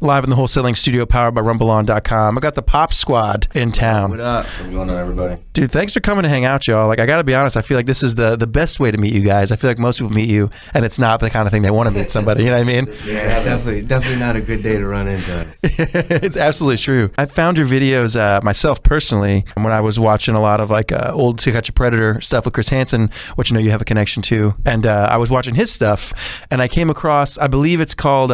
Live in the wholesaling studio powered by rumbleon.com. I got the Pop Squad in town. What up? What's going on, everybody? Dude, thanks for coming to hang out, y'all. Like, I gotta be honest, I feel like this is the best way to meet you guys. I feel like most people meet you and it's not the kind of thing they want to meet somebody, you know what I mean? Yeah, it's definitely not a good day to run into us. It's absolutely true. I found your videos myself personally when I was watching a lot of like old To Catch a Predator stuff with Chris Hansen, which you know you have a connection to. And I was watching his stuff and I came across, I believe it's called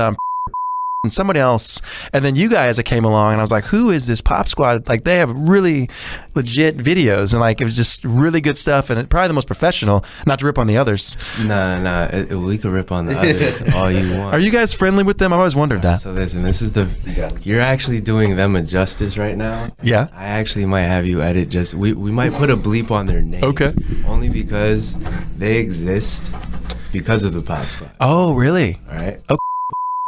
and somebody else, and then you guys that came along and I was like, who is this Pop Squad? Like, they have really legit videos and like it was just really good stuff and probably the most professional, not to rip on the others. Nah, we could rip on the others all you want. Are you guys friendly with them? I've always wondered that. So listen, this is you're actually doing them a justice right now. Yeah. I actually might have you edit we might put a bleep on their name. Okay. Only because they exist because of the Pop Squad. Oh, really? All right. Okay.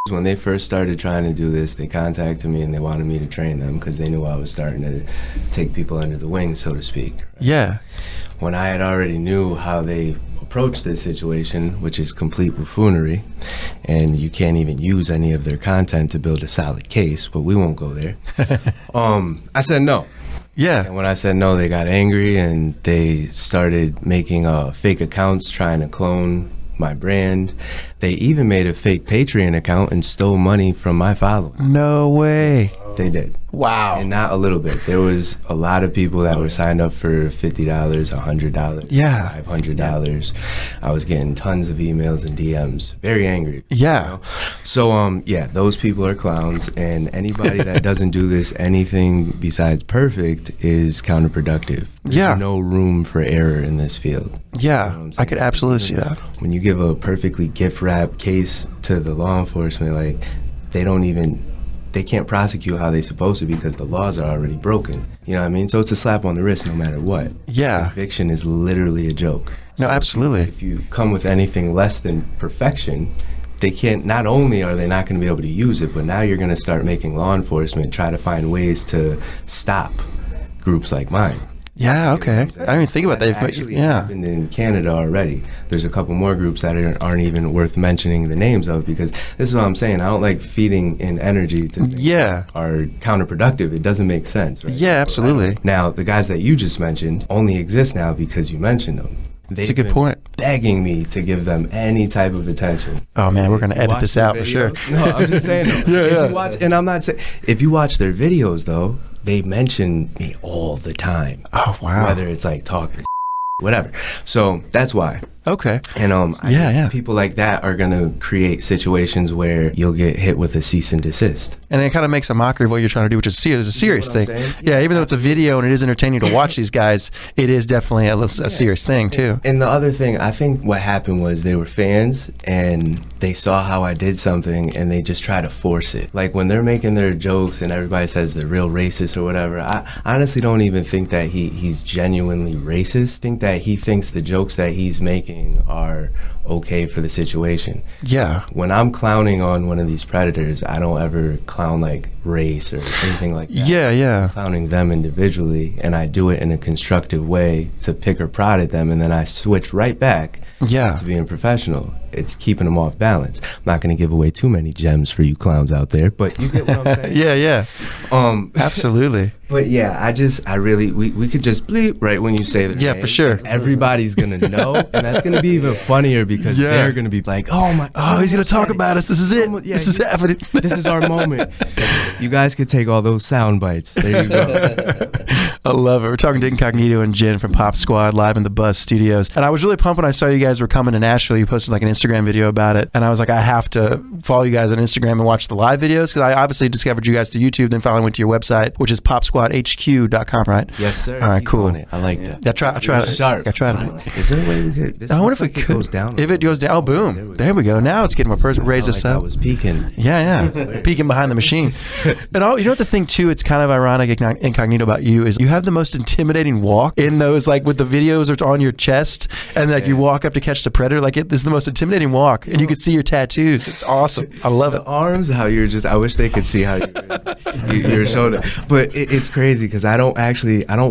When they first started trying to do this, they contacted me and they wanted me to train them because they knew I was starting to take people under the wing, so to speak. Right? Yeah. When I had already knew how they approached this situation, which is complete buffoonery, and you can't even use any of their content to build a solid case, but we won't go there. I said no. Yeah. And when I said no, they got angry and they started making fake accounts trying to clone my brand. They even made a fake Patreon account and stole money from my following. No way. They did. Wow. And not a little bit. There was a lot of people that were signed up for $50, $100, Yeah. $500. I was getting tons of emails and DMs. Very angry. Yeah. You know? So, yeah, those people are clowns, and anybody that doesn't do this anything besides perfect is counterproductive. Yeah. There's no room for error in this field. Yeah, You know I could absolutely see that. When you give a perfectly gift wrap case to the law enforcement, like, they can't prosecute how they're supposed to because the laws are already broken. You know what I mean? So it's a slap on the wrist no matter what. Yeah. Conviction is literally a joke. No, So absolutely. If you come with anything less than perfection, they can't, not only are they not going to be able to use it, but now you're going to start making law enforcement try to find ways to stop groups like mine. Yeah, okay. I didn't even think about that. Actually Yeah. happened in Canada already. There's a couple more groups that aren't even worth mentioning the names of because this is what I'm saying. I don't like feeding in energy to things that are counterproductive. It doesn't make sense, right? Yeah, absolutely. Now, the guys that you just mentioned only exist now because you mentioned them. That's a good point. Begging me to give them any type of attention. Oh man, we're gonna edit this out for sure. No, I'm just saying. Yeah. You watch, and I'm not saying if you watch their videos though, they mention me all the time. Oh wow. Whether it's like talking, whatever. So that's why. Okay. And I guess people like that are gonna create situations where you'll get hit with a cease and desist. And it kind of makes a mockery of what you're trying to do, which is serious. It's a serious thing. Yeah, even though it's a video and it is entertaining to watch these guys, it is definitely a serious thing too. And the other thing, I think what happened was they were fans and they saw how I did something and they just try to force it. Like when they're making their jokes and everybody says they're real racist or whatever, I honestly don't even think that he's genuinely racist. I think that he thinks the jokes that he's making are okay for the situation. Yeah. When I'm clowning on one of these predators, I don't ever clown like race or anything like that. Yeah. I'm clowning them individually, and I do it in a constructive way to pick or prod at them, and then I switch right back to being professional. It's keeping them off balance. I'm not going to give away too many gems for you clowns out there, but you get what I'm saying? Yeah. Absolutely. But yeah, I really, we could just bleep right when you say the name. For sure. Everybody's going to know, and that's going to be even funnier because they're going to be like, oh, he's going to talk about us. This is it. This is happening. This is our moment. You guys could take all those sound bites. There you go. I love it. We're talking to Incognito and Jen from Pop Squad live in the Buzz Studios. And I was really pumped when I saw you guys were coming to Nashville. You posted like an Instagram video about it. And I was like, I have to follow you guys on Instagram and watch the live videos because I obviously discovered you guys through YouTube, then finally went to your website, which is popsquadhq.com, right? Yes, sir. All right, cool. I like that. Yeah, I tried it. Sharp. I tried it. Is there a way we could? I wonder if it could. goes down. If it goes down, boom. There we go. Now it's getting more personal. Raise this up. I was peeking. Yeah. Peeking behind the machine. And you know what the thing too, it's kind of ironic, Incognito, about you is you have the most intimidating walk in those, like with the videos are on your chest and like you walk up to catch the predator. Like it is the most intimidating walk, and you can see your tattoos. It's awesome. I love it. The arms, how you're just, I wish they could see how you're shoulder. But it's crazy because I don't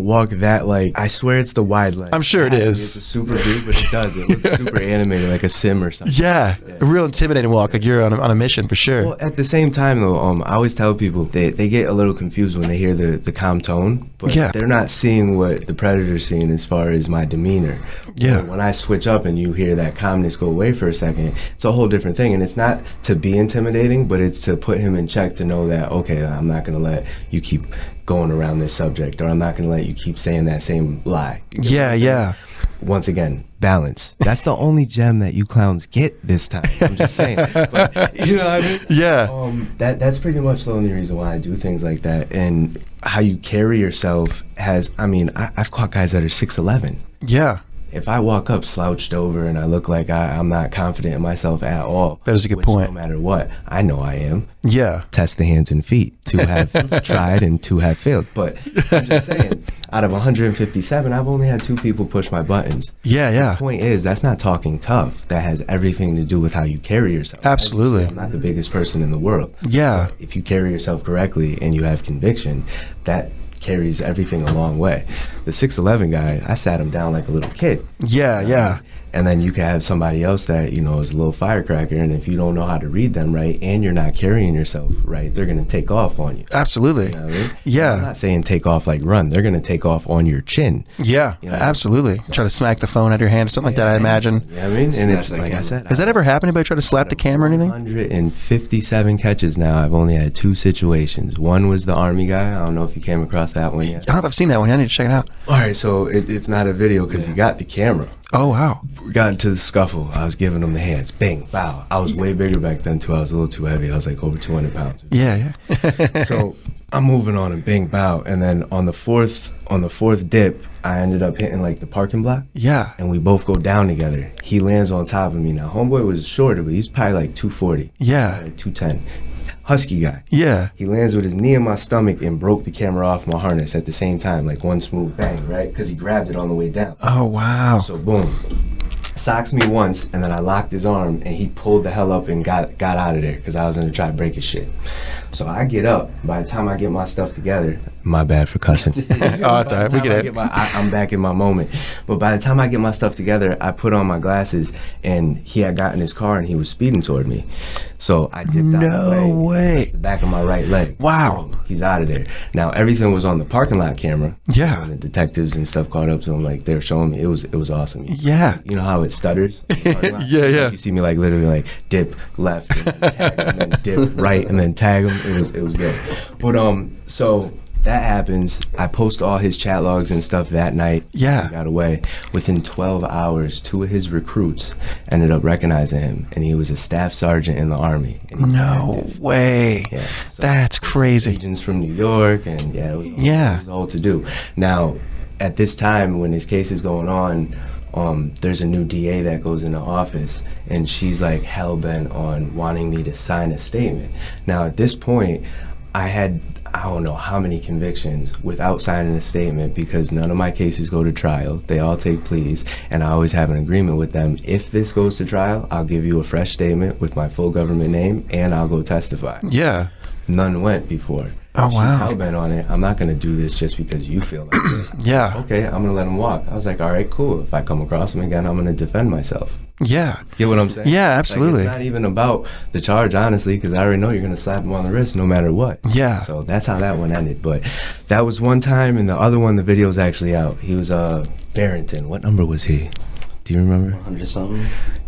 walk that, like, I swear it's the wide leg. I'm sure it is. It's super big, but it does. It looks super animated, like a sim or something. Yeah, a real intimidating walk. Like you're on a mission for sure. Well, at the same time, though, I always tell people they get a little confused when they hear the calm tone, but they're not seeing what the predator's seeing as far as my demeanor. Yeah. When I switch up and you hear that calmness go away for a second, it's a whole different thing. And it's not to be intimidating, but it's to put him in check, to know that, okay, I'm not going to let you keep going around this subject, or I'm not going to let you keep saying that same lie. Yeah. Once again, balance. That's the only gem that you clowns get this time. I'm just saying. But, you know what I mean? Yeah. That's pretty much the only reason why I do things like that. And how you carry yourself has, I mean, I've caught guys that are 6'11". Yeah. If I walk up slouched over and I look like I'm not confident in myself at all, that is a good point. No matter what, I know I am. Yeah. Test the hands and feet. 2 have tried and 2 have failed. But I'm just saying, out of 157, I've only had 2 people push my buttons. Yeah. The point is, that's not talking tough. That has everything to do with how you carry yourself. Absolutely. I'm not the biggest person in the world. Yeah. But if you carry yourself correctly and you have conviction, that carries everything a long way. The 6'11" guy, I sat him down like a little kid. Yeah. And then you can have somebody else that, you know, is a little firecracker, and if you don't know how to read them right and you're not carrying yourself right, they're going to take off on you. Absolutely. You know what I mean? Yeah. I'm not saying take off like run. They're going to take off on your chin. Yeah, you know? Absolutely. Try to smack the phone out of your hand or something like that, I imagine. You know what I mean? And it's like I said. Has that ever happened? Anybody try to slap the camera or anything? 157 catches now. I've only had 2 situations. One was the Army guy. I don't know if you came across that one yet. I don't know if I've seen that one. I need to check it out. All right, so it's not a video because he got the camera. Oh, wow. We got into the scuffle. I was giving him the hands. Bang, bow. I was way bigger back then, too. I was a little too heavy. I was like over 200 pounds. Yeah. So I'm moving on and bang, bow. And then on the fourth dip, I ended up hitting like the parking block. Yeah. And we both go down together. He lands on top of me. Now, homeboy was shorter, but he's probably like 240. Yeah. Like 210. Husky guy. Yeah. He lands with his knee in my stomach and broke the camera off my harness at the same time, like one smooth bang, right? Because he grabbed it on the way down. Oh, wow. So boom. Socks me once, and then I locked his arm, and he pulled the hell up and got out of there because I was going to try to break his shit. So I get up. By the time I get my stuff together, my bad for cussing. Oh, it's all right. We get it. I'm back in my moment. But by the time I get my stuff together, I put on my glasses, and he had gotten his car, and he was speeding toward me. So I dipped out of the way. No way. The back of my right leg. Wow. He's out of there. Now, everything was on the parking lot camera. Yeah. And the detectives and stuff caught up to him. Like, they were showing me. It was awesome. Yeah. You know how it stutters? In the parking lot? Yeah. Like, you see me, like, literally, like, dip left, and then tag him, and then dip right, and then tag him. It was good. But, so that happens. I post all his chat logs and stuff that night. Yeah. He got away. Within 12 hours, 2 of his recruits ended up recognizing him, and he was a staff sergeant in the Army. No way. Yeah. So That's crazy. agents from New York, and it was all to do. Now, at this time, when this case is going on, there's a new DA that goes into office, and she's like hell-bent on wanting me to sign a statement. Now, at this point, I don't know how many convictions without signing a statement, because none of my cases go to trial. They all take pleas, and I always have an agreement with them. If this goes to trial, I'll give you a fresh statement with my full government name, and I'll go testify. Yeah. None went before. Oh, She's wow. hell-bent on it. I'm not going to do this just because you feel like it. Yeah. Okay, I'm going to let him walk. I was like, all right, cool. If I come across him again, I'm going to defend myself. Yeah. Get what I'm saying? Yeah, absolutely. Like, it's not even about the charge, honestly, because I already know you're going to slap him on the wrist no matter what. Yeah. So that's how that one ended. But that was one time, and the other one, the video's actually out. He was Barrington. What number was he? Do you remember? 100-something.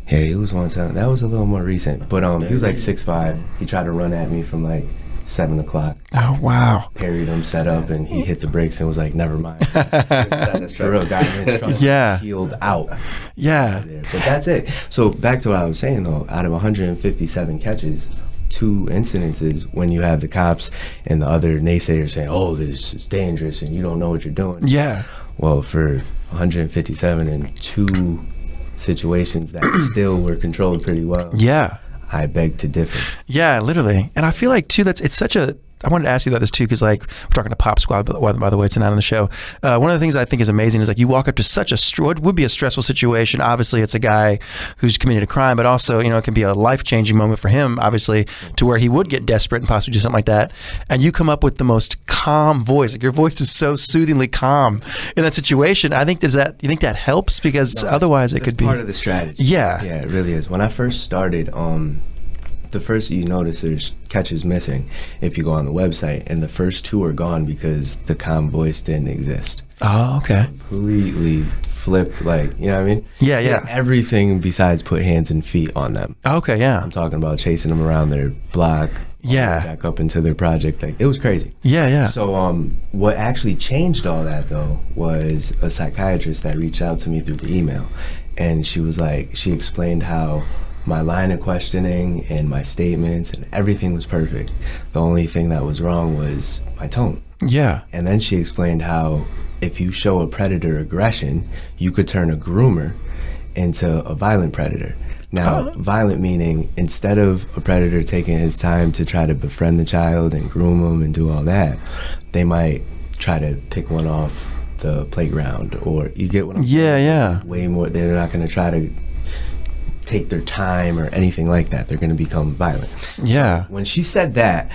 Yeah, it was one time. That was a little more recent. But he was like 6'5". He tried to run at me from like 7 o'clock. Oh, wow. Parried him, set up, and he hit the brakes and was like, never mind. For real, got in his truck. Yeah. Healed out. Yeah. But that's it. So back to what I was saying, though, out of 157 catches, 2 incidences when you have the cops and the other naysayers saying, oh, this is dangerous and you don't know what you're doing. Yeah. Well, for 157 and 2 situations that still were controlled pretty well. Yeah. I beg to differ. Yeah, literally. And I feel like too, it's such a I wanted to ask you about this too, because like we're talking to Pop Squad, by the way, tonight on the show. One of the things I think is amazing is like you walk up to such what would be a stressful situation. Obviously, it's a guy who's committed a crime, but also, you know, it can be a life-changing moment for him, obviously, to where he would get desperate and possibly do something like that. And you come up with the most calm voice. Like your voice is so soothingly calm in that situation. I think you think that helps, because otherwise it could be part of the strategy. Yeah, yeah, it really is. When I first started, the first you notice there's catches missing if you go on the website, and the first 2 are gone because the calm voice didn't exist. Oh, okay. Completely flipped, like, you know what I mean? Yeah, yeah. Everything besides put hands and feet on them. Okay, yeah. I'm talking about chasing them around their block. Yeah. Back up into their project. Like, it was crazy. Yeah, yeah. So what actually changed all that, though, was a psychiatrist that reached out to me through the email. And she was like, she explained how my line of questioning and my statements and everything was perfect. The only thing that was wrong was my tone. Yeah. And then she explained how if you show a predator aggression, you could turn a groomer into a violent predator. Now, violent meaning instead of a predator taking his time to try to befriend the child and groom them and do all that, they might try to pick one off the playground, or you get what I'm saying? Yeah, yeah. Way more, they're not going to try to take their time or anything like that. They're going to become violent. Yeah. When she said that,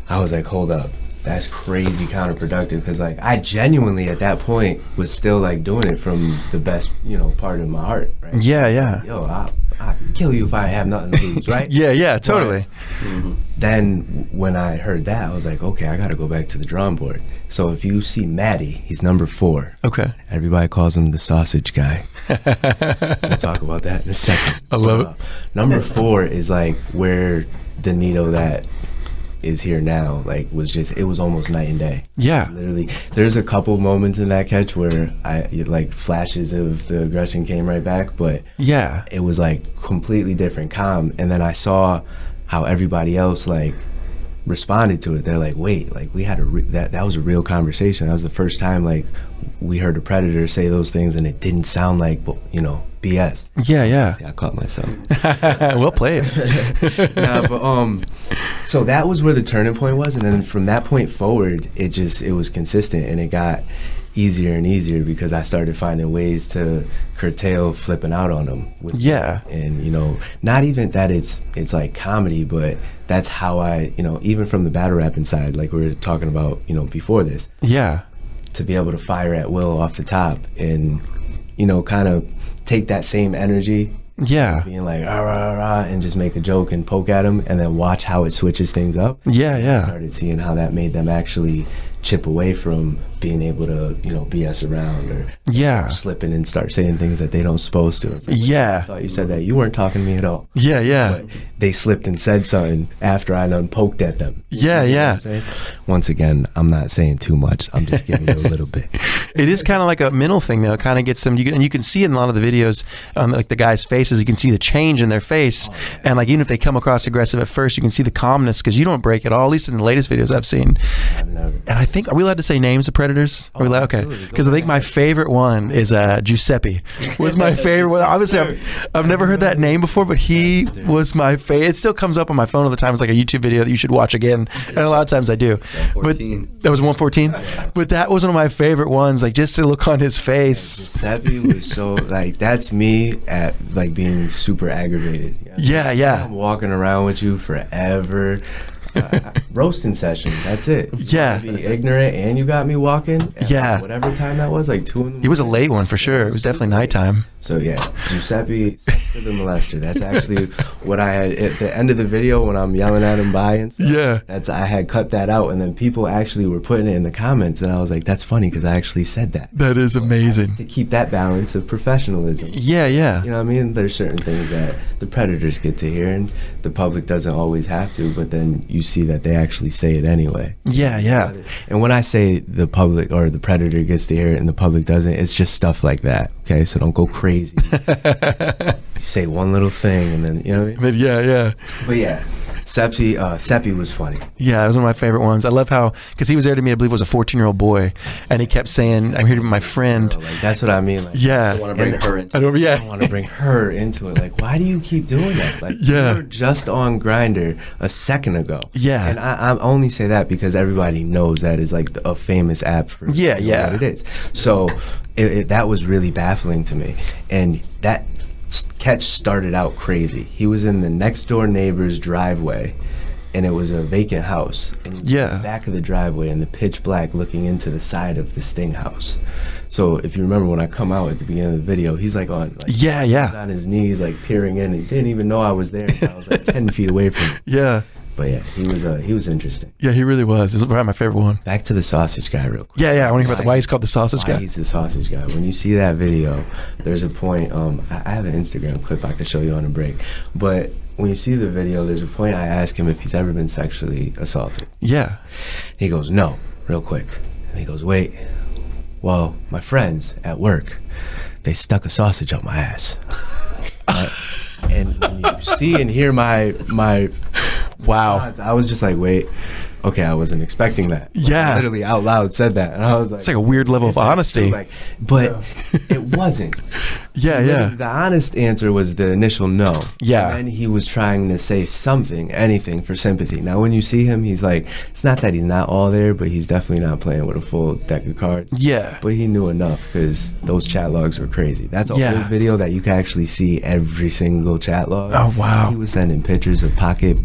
I was like, hold up. That's crazy counterproductive, because like I genuinely at that point was still like doing it from the best, you know, part of my heart, right? Yeah, yeah. Yo, I'll kill you if I have nothing to lose, right? Yeah, yeah, totally. Then when I heard that, I was like, okay, I got to go back to the drawing board. So if you see Maddie, he's number 4. Okay. Everybody calls him the sausage guy. We'll talk about that in a second. I love it. Number 4 is like where the Nito that is here now, like, it was almost night and day. Yeah. Literally, there's a couple moments in that catch where like flashes of the aggression came right back, but yeah, it was like completely different calm. And then I saw how everybody else like responded to it. They're like, wait, like we had that was a real conversation. That was the first time like we heard a predator say those things and it didn't sound like, you know, BS. Yeah, yeah. See, I caught myself. Well played. Nah, but so that was where the turning point was, and then from that point forward, it was consistent, and it got easier and easier because I started finding ways to curtail flipping out on them. Yeah. And, you know, not even that it's like comedy, but that's how I, you know, even from the battle rap inside, like we were talking about, you know, before this. Yeah. To be able to fire at will off the top and, you know, kind of take that same energy. Yeah. Being like, rah, rah, rah, and just make a joke and poke at them, and then watch how it switches things up. Yeah, yeah. I started seeing how that made them actually chip away from being able to, you know, BS around or slipping and start saying things that they don't supposed to. It's like, yeah. I thought you said that. You weren't talking to me at all. Yeah, yeah. But they slipped and said something after I done poked at them. Yeah, you know yeah. what I'm saying? Once again, I'm not saying too much. I'm just giving you a little bit. It is kind of like a mental thing, though. It kind of gets them, and you can see in a lot of the videos, like the guys' faces, you can see the change in their face. And like even if they come across aggressive at first, you can see the calmness because you don't break at all, at least in the latest videos I've seen. I've never. And I think, are we allowed to say names of predators? Are we allowed? Okay. Because I think my favorite one is Giuseppe. Was my favorite one. Obviously, I've never heard that name before, but he was my favorite. It still comes up on my phone all the time. It's like a YouTube video that you should watch again. And a lot of times I do. But that was 114. But that was one of my favorite ones. Like just to look on his face. Giuseppe was so like that's me at like being super aggravated. Yeah, yeah. I'm walking around with you forever. Roasting session. That's it. Yeah. You be ignorant, and you got me walking. At Yeah. Whatever time that was, like 2 in the morning. He was a late one for sure. It was definitely nighttime. So yeah, Giuseppe, sex to the molester. That's actually what I had at the end of the video when I'm yelling at him by and stuff. Yeah. I had cut that out, and then people actually were putting it in the comments, and I was like, that's funny because I actually said that. That is amazing. To keep that balance of professionalism. Yeah, yeah. You know what I mean? There's certain things that the predators get to hear, and the public doesn't always have to, but then you see that they actually say it anyway. Yeah, yeah. And when I say the public or the predator gets to hear it and the public doesn't, it's just stuff like that. Okay, so don't go crazy. You say one little thing and then, you know what I mean? But yeah, yeah. But yeah, Seppi was funny. Yeah, it was one of my favorite ones. I love how, because he was there to meet, I believe it was a 14-year-old boy, and he kept saying, I'm here to meet my friend. Like, that's what I mean. Like, Yeah. I want to bring her into I don't, yeah. I want to bring her into it. Like, why do you keep doing that? Like, Yeah. you were just on Grindr a second ago. Yeah. And I only say that because everybody knows that is like a famous app for Yeah, you know yeah. what it is. So that was really baffling to me. And that catch started out crazy. He was in the next door neighbor's driveway, and it was a vacant house. And he was in the back of the driveway in the pitch black looking into the side of the Sting house. So if you remember when I come out at the beginning of the video, he's like on he's on his knees, like peering in, and didn't even know I was there until I was like 10 feet away from him. Yeah. But yeah, he was interesting. Yeah, he really was. It was probably my favorite one. Back to the sausage guy real quick. Yeah, I want to hear about why he's called the sausage Why guy. he's the sausage guy. When you see that video, there's a point, I have an Instagram clip I could show you on a break, but when you see the video, there's a point I ask him if he's ever been sexually assaulted. Yeah. He goes, no, real quick. And he goes, wait, well, my friends at work, they stuck a sausage up my ass. And when you see and hear my Wow. response, I was just like, wait, okay, I wasn't expecting that. Like, Yeah. I literally out loud said that, and I was like, It's like a weird level of honesty. like, but it wasn't. Yeah. The honest answer was the initial no. Yeah. And then he was trying to say something, anything for sympathy. Now, when you see him, he's like, it's not that he's not all there, but he's definitely not playing with a full deck of cards. Yeah. But he knew enough because those chat logs were crazy. That's a Yeah. whole video that you can actually see every single chat log. Oh, wow. He was sending pictures of pocket,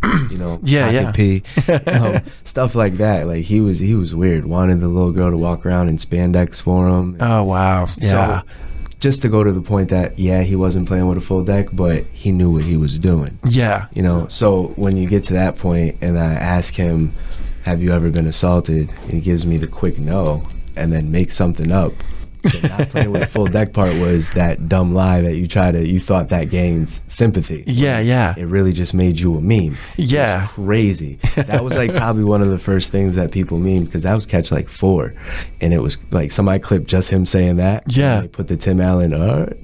pocket pee, stuff like that. Like he was weird. Wanted the little girl to walk around in spandex for him. Oh, wow. Yeah. So, just to go to the point that he wasn't playing with a full deck, but he knew what he was doing. Yeah. So when you get to that point and I ask him, have you ever been assaulted? And he gives me the quick no, and then makes something up. The not playing with a full deck part was that dumb lie that you thought that gains sympathy. Yeah. It really just made you a meme. Yeah. It's crazy. That was like probably one of the first things that people memed, because that was catch like 4, and it was like somebody clipped just him saying that. Yeah. And they put the Tim Allen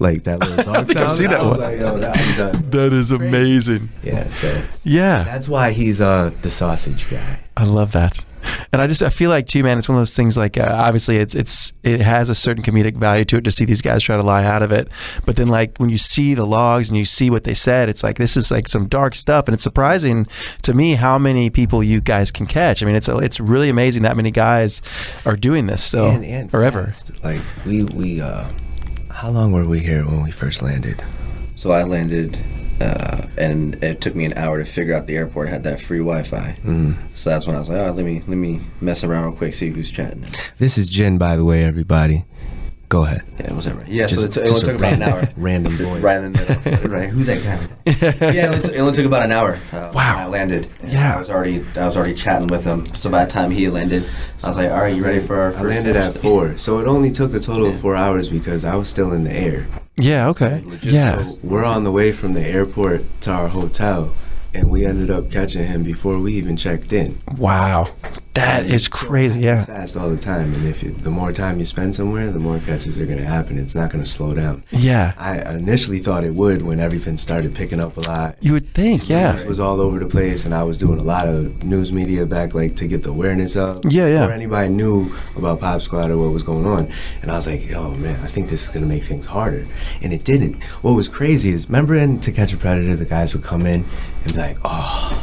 like that little dog think I've sound. seen that I was one. like, yo, I'm done. That is amazing. Yeah. So Yeah. that's why he's the sausage guy. I love that. And I feel like too, man, it's one of those things like obviously it has a certain comedic value to it to see these guys try to lie out of it. But then like when you see the logs and you see what they said, it's like this is like some dark stuff, and it's surprising to me how many people you guys can catch. I mean, it's really amazing that many guys are doing this still and or ever. fast. Like we how long were we here when we first landed? So I landed, and it took me an hour to figure out the airport had that free Wi-Fi. So that's when I was like, let me mess around real quick, see who's chatting. This is Jen, by the way, everybody. Go ahead. Yeah, whatever. Yeah, so Just- it only just a took about an hour. Random voice. Right in the middle. Right. Who's that guy? Yeah, it only took about an hour. Wow. When I landed. And Yeah. I was already chatting with him. So by the time he landed, I was like, all right, you ready for our first I landed at test? 4, so it only took a total of 4 hours because I was still in the air. Yeah. Okay. Yeah. So we're on the way from the airport to our hotel, and we ended up catching him before we even checked in. Wow. That is crazy. It's Yeah. fast all the time, and the more time you spend somewhere, the more catches are going to happen. It's not going to slow down. Yeah. I initially thought it would when everything started picking up a lot. You would think. News Yeah. was all over the place, and I was doing a lot of news media back, like to get the awareness up. Yeah, yeah. Before anybody knew about Pop Squad or what was going on, and I was like, "Oh man, I think this is gonna make things harder," and it didn't. What was crazy is, remember in To Catch a Predator, the guys would come in and be like, "Oh,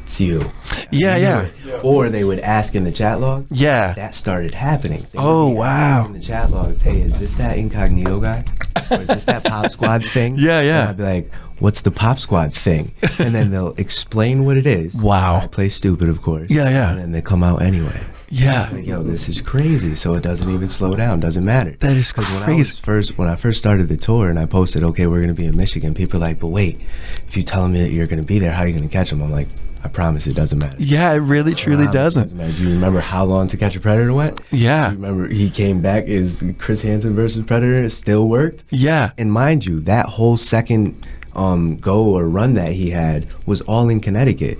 it's you." Yeah. Yeah. Or they would ask in the chat log. Yeah. That started happening. They Oh, would be wow. asking in the chat logs, hey, is this that incognito guy? Or is this that Pop Squad thing? Yeah, yeah. And I'd be like, what's the Pop Squad thing? And then they'll explain what it is. Wow. I play stupid, of course. Yeah, yeah. And then they come out anyway. Yeah. Like, yo, this is crazy. So it doesn't even slow down. Doesn't matter. That is 'Cause crazy. when I first started the tour and I posted, okay, we're going to be in Michigan, people are like, but wait, if you tell them that you're going to be there, how are you going to catch them? I'm like, I promise it doesn't matter. Yeah. It really, truly doesn't. Matter. Do you remember how long To Catch a Predator went? Yeah. Do you remember he came back as Chris Hansen versus Predator? It still worked. Yeah. And mind you, that whole second go or run that he had was all in Connecticut.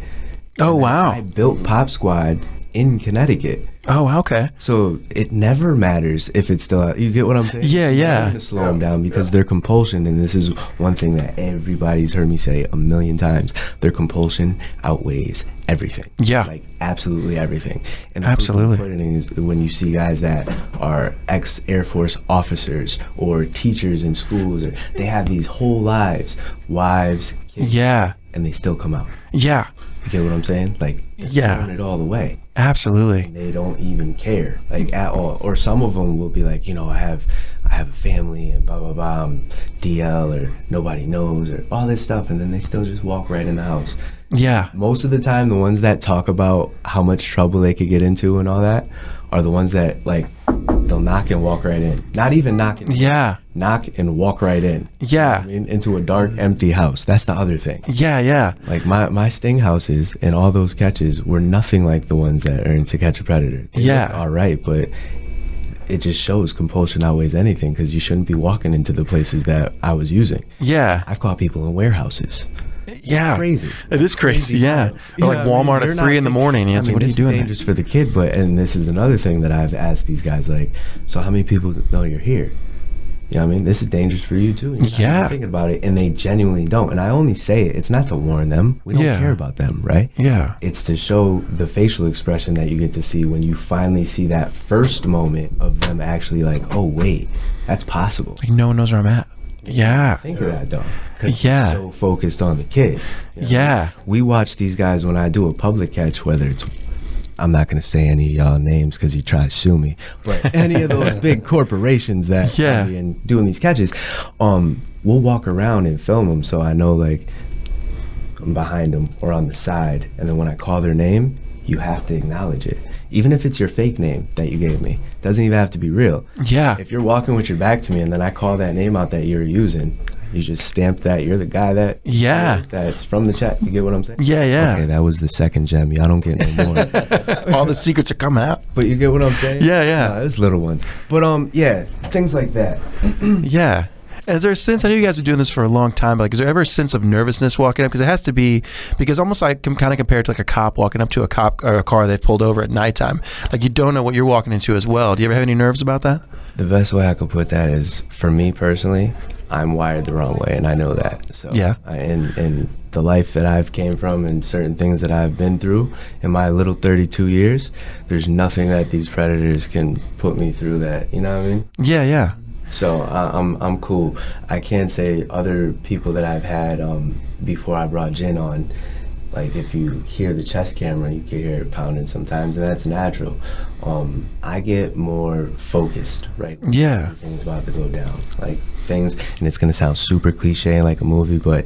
Oh, And wow. I built Pop Squad in Connecticut. Oh, okay. So it never matters if it's still out. You get what I'm saying? Yeah, It's yeah. never gonna slow them down because their compulsion, and this is one thing that everybody's heard me say a million times, their compulsion outweighs everything. Yeah. Like absolutely everything. And the Absolutely. proof of putting is when you see guys that are ex-Air Force officers or teachers in schools, or they have these whole lives, wives, kids, Yeah. and they still come out. Yeah. You get what I'm saying? Like, they're Yeah. throwing it all away. Absolutely. They don't even care, like at all. Or some of them will be like, I have a family and blah blah blah, I'm DL or nobody knows or all this stuff, and then they still just walk right in the house. Yeah. Most of the time, the ones that talk about how much trouble they could get into and all that are the ones that, like, they'll knock and walk right in. Not even knocking. Yeah. Knock and walk right in. Yeah. I mean, into a dark, empty house. That's the other thing. Yeah. Yeah. Like my sting houses and all those catches were nothing like the ones that are in To Catch a Predator. They Yeah. look all right, but it just shows compulsion outweighs anything because you shouldn't be walking into the places that I was using. Yeah. I've caught people in warehouses. Yeah. Crazy. It is crazy. Yeah. times. Or like You know what I mean? Walmart They're at not 3 in the think- morning. Yeah. I It's mean, like, what are you this is doing there? dangerous for the kid, and this is another thing that I've asked these guys, like, so how many people know you're here? You know what I mean? This is dangerous for you too. And you're not Yeah. even thinking about it, and they genuinely don't. And I only say it. It's not to warn them. We don't Yeah. care about them, right? Yeah. It's to show the facial expression that you get to see when you finally see that first moment of them actually like, oh wait, that's possible. Like no one knows where I'm at. Yeah. Think of that though. 'Cause Yeah. you're so focused on the kid. You know? Yeah. We watch these guys when I do a public catch, whether it's, I'm not going to say any of y'all names because you try to sue me, but any of those big corporations that Yeah. are doing these catches, we'll walk around and film them. So I know, like, I'm behind them or on the side. And then when I call their name, you have to acknowledge it. Even if it's your fake name that you gave me, doesn't even have to be real. Yeah. If you're walking with your back to me and then I call that name out that you're using, you just stamp that you're the guy that that's from the chat. You get what I'm saying? Yeah. Yeah. Okay, that was the second gem. Y'all don't get no more. All the secrets are coming out. But you get what I'm saying? Yeah, yeah. Nah, it's little ones. But yeah, things like that. Yeah. And is there a sense, I know you guys have been doing this for a long time, but like, is there ever a sense of nervousness walking up? Because it has to be, because almost like can kind of compare it to like a cop walking up to a cop or a car they've pulled over at nighttime. Like you don't know what you're walking into as well. Do you ever have any nerves about that? The best way I could put that is, for me personally, I'm wired the wrong way, and I know that. So Yeah. In the life that I've came from and certain things that I've been through in my little 32 years, there's nothing that these predators can put me through that. You know what I mean? Yeah, yeah. So I'm cool. I can say other people that I've had before I brought Jin on, like if you hear the chest camera, you can hear it pounding sometimes, and that's natural. I get more focused, right? Yeah. Everything's about to go down. Like things, and it's gonna sound super cliche like a movie, but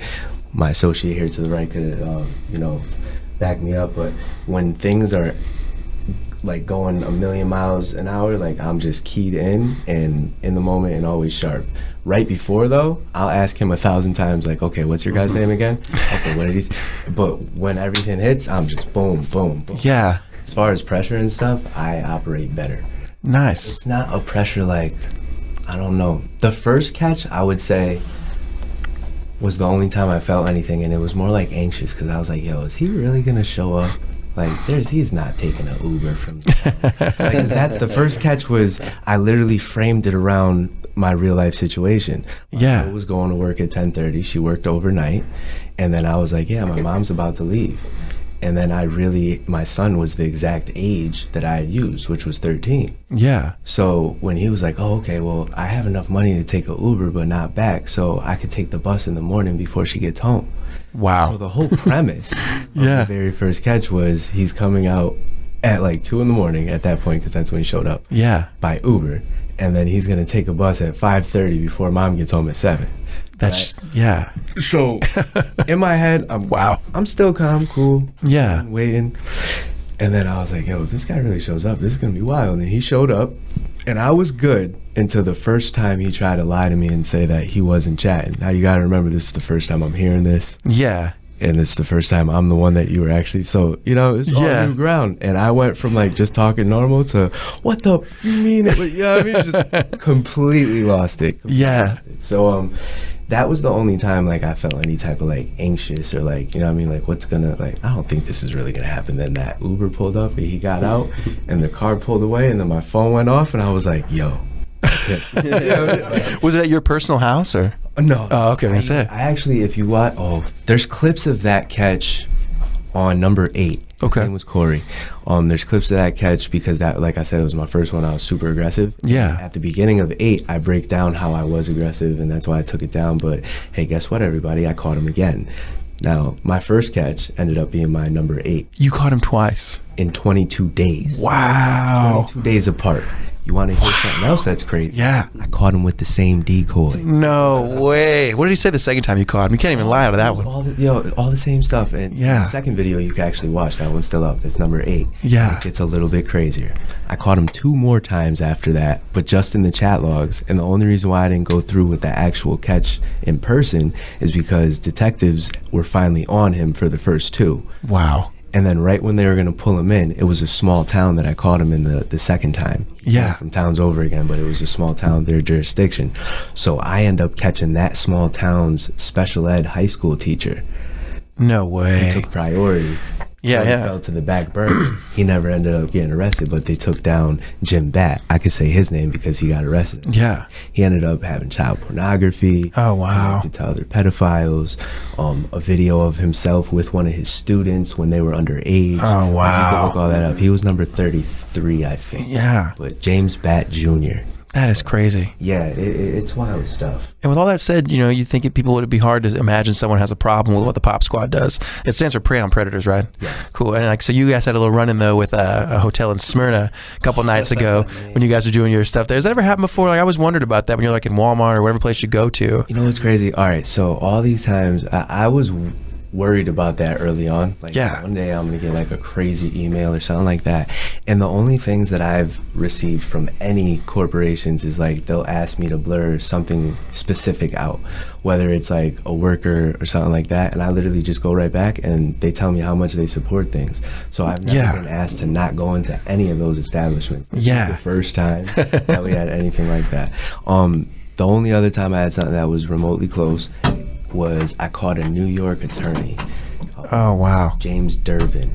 my associate here to the right could, back me up. But when things are like going a million miles an hour, like I'm just keyed in and in the moment and always sharp. Right before though, I'll ask him 1,000 times, like, okay, what's your guy's name again? Okay, what did he say? But when everything hits, I'm just boom, boom, boom. Yeah. As far as pressure and stuff, I operate better. Nice. It's not a pressure like, I don't know. The first catch, I would say, was the only time I felt anything, and it was more like anxious because I was like, yo, is he really gonna show up? Like, he's not taking an Uber from like, 'cause that's the first catch. Was I literally framed it around my real life situation. Yeah. I was going to work at 10:30. She worked overnight, and then I was like, yeah, my mom's about to leave. And then my son was the exact age that I had used, which was 13. Yeah. So when he was like, oh, okay, well, I have enough money to take an Uber, but not back, so I could take the bus in the morning before she gets home. Wow. So the whole premise of Yeah. the very first catch was he's coming out at like 2 in the morning at that point, because that's when he showed up, Yeah. by Uber. And then he's going to take a bus at 5:30 before mom gets home at 7. That's, yeah. So in my head, I'm still calm, cool. Yeah. Waiting. And then I was like, yo, if this guy really shows up, this is going to be wild. And he showed up, and I was good until the first time he tried to lie to me and say that he wasn't chatting. Now you got to remember, this is the first time I'm hearing this. Yeah. And it's the first time I'm the one that you were actually, so, it's all Yeah. new ground. And I went from like just talking normal to, what the, you mean it? You know what I mean? Just completely lost it. Yeah. So, that was the only time like I felt any type of like anxious or like, you know what I mean, like what's gonna, like I don't think this is really gonna happen. Then that Uber pulled up and he got out and the car pulled away and then my phone went off and I was like, yo, that's it. Was it at your personal house or? No. Oh, okay. I actually, if you watch, there's clips of that catch on number 8. Okay. His name was Corey. There's clips of that catch because that, like I said, it was my first one. I was super aggressive. Yeah. At the beginning of 8, I break down how I was aggressive, and that's why I took it down. But hey, guess what, everybody? I caught him again. Now, my first catch ended up being my number 8. You caught him twice. In 22 days. Wow. 22 days apart. You want to hear something else that's crazy? Yeah. I caught him with the same decoy. No way. What did he say the second time you caught him? You can't even lie to that one. All the same stuff. And Yeah. the second video you can actually watch. That one's still up. It's number 8. Yeah. It gets a little bit crazier. I caught him 2 more times after that, but just in the chat logs. And the only reason why I didn't go through with the actual catch in person is because detectives were finally on him for the first 2. Wow. And then right when they were going to pull him in, it was a small town that I caught him in the second time. He Yeah. came from towns over again, but it was a small town, their jurisdiction. So I end up catching that small town's special ed high school teacher. No He way. took priority. Yeah, He yeah. fell to the back burner. He never ended up getting arrested, but they took down Jim Bat. I could say his name because he got arrested. Yeah. He ended up having child pornography. Oh, wow. Connected to other pedophiles. A video of himself with one of his students when they were underage. Oh, You wow. can look all that up. He was number 33, I think. Yeah. But James Bat Jr. That is crazy. Yeah, it's wild stuff. And with all that said, you know, you think people would be hard to imagine someone has a problem with what the Pop Squad does. It stands for Prey on Predators, right? Yes. Cool. And like, so you guys had a little run-in though with a hotel in Smyrna a couple nights ago when you guys were doing your stuff there. Has that ever happened before? Like I always wondered about that when you're like in Walmart or whatever place you go to. You know what's crazy? All right, so all these times I was worried about that early on. Like Yeah. one day I'm gonna get like a crazy email or something like that. And the only things that I've received from any corporations is like they'll ask me to blur something specific out, whether it's like a worker or something like that, and I literally just go right back and they tell me how much they support things. So I've never Yeah. been asked to not go into any of those establishments. This Yeah. is the first time that we had anything like that. The only other time I had something that was remotely close was I caught a New York attorney, Oh, wow. James Durbin.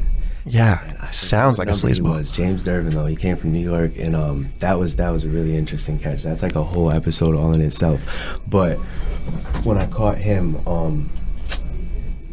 Yeah. And I Sounds like a forget what number sleazeball. he was. James Durbin, though. He came from New York, and that was a really interesting catch. That's like a whole episode all in itself. But when I caught him,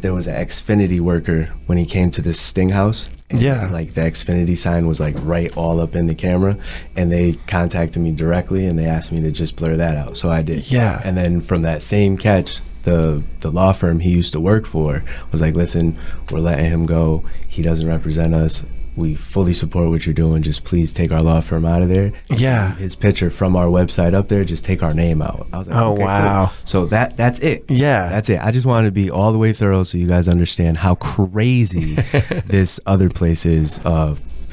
there was an Xfinity worker when he came to this Sting house. And Yeah. like the Xfinity sign was like right all up in the camera, and they contacted me directly and they asked me to just blur that out. So I did. Yeah. And then from that same catch, the law firm he used to work for was like, listen, we're letting him go. He doesn't represent us. We fully support what you're doing. Just please take our law firm out of there. Yeah. His picture from our website up there, just take our name out. I was like, Oh, okay, wow. cool. So that's it. Yeah. That's it. I just wanted to be all the way thorough so you guys understand how crazy this other place is.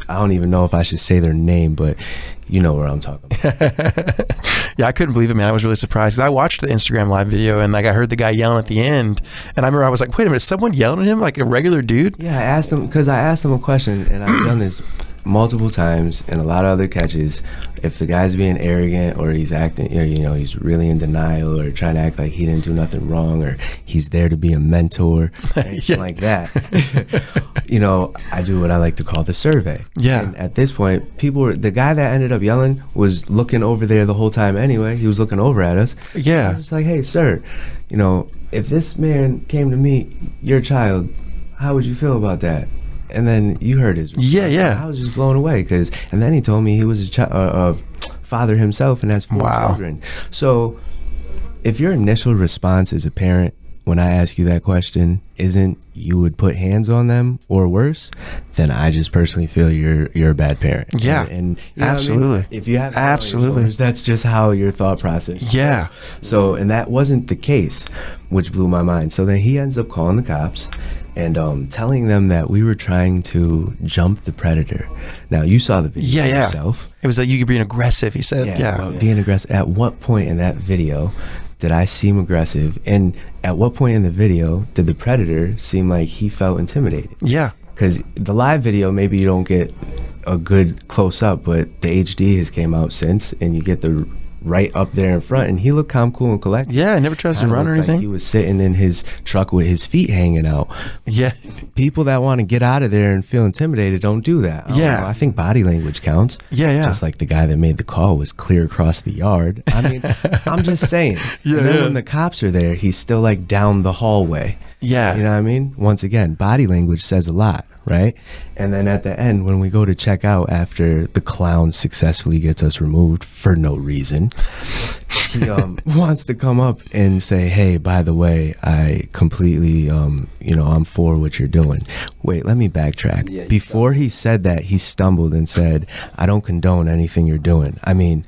I don't even know if I should say their name, but you know where I'm talking about. Yeah, I couldn't believe it, man. I was really surprised 'cause I watched the Instagram live video and like I heard the guy yelling at the end, and I remember I was like, "Wait a minute, is someone yelling at him like a regular dude?" Yeah, I asked him a question, and I've done this multiple times in a lot of other catches. If the guy's being arrogant or he's acting, you know, he's really in denial or trying to act like he didn't do nothing wrong or he's there to be a mentor, anything Yeah. like that, you know, I do what I like to call the survey. Yeah. And at this point, the guy that ended up yelling was looking over there the whole time anyway. He was looking over at us. I Yeah. was like, hey, sir, you know, if this man came to meet your child, how would you feel about that? And then you heard his response. Yeah. I was just blown away and then he told me he was a father himself and has 4 Wow. children. So if your initial response as a parent when I ask you that question isn't you would put hands on them or worse, then I just personally feel you're a bad parent. Yeah. And you know what I mean? Absolutely. If you have that on your Absolutely. shoulders, that's just how your thought process. Yeah. So, and that wasn't the case, which blew my mind. So then he ends up calling the cops and telling them that we were trying to jump the predator. Now, you saw the video Yeah. yourself. It was like you could being aggressive, he said. Yeah. Well, being aggressive. At what point in that video did I seem aggressive? And at what point in the video did the predator seem like he felt intimidated? Yeah. Because the live video, maybe you don't get a good close up, but the HD has came out since, and you get the right up there in front, and he looked calm, cool, and collected. Yeah, I never tries to Kinda run or looked like anything. he was sitting in his truck with his feet hanging out. Yeah. People that want to get out of there and feel intimidated don't do that. I don't Yeah. know. I think body language counts. Yeah. Just like the guy that made the call was clear across the yard. I mean, I'm just saying. Yeah, And then yeah. when the cops are there, he's still like down the hallway. Yeah. You know what I mean? Once again, body language says a lot, right? And then at the end, when we go to check out after the clown successfully gets us removed for no reason, he wants to come up and say, hey, by the way, I completely, I'm for what you're doing. Wait, let me backtrack. Yeah, Before he said that, he stumbled and said, I don't condone anything you're doing. I mean,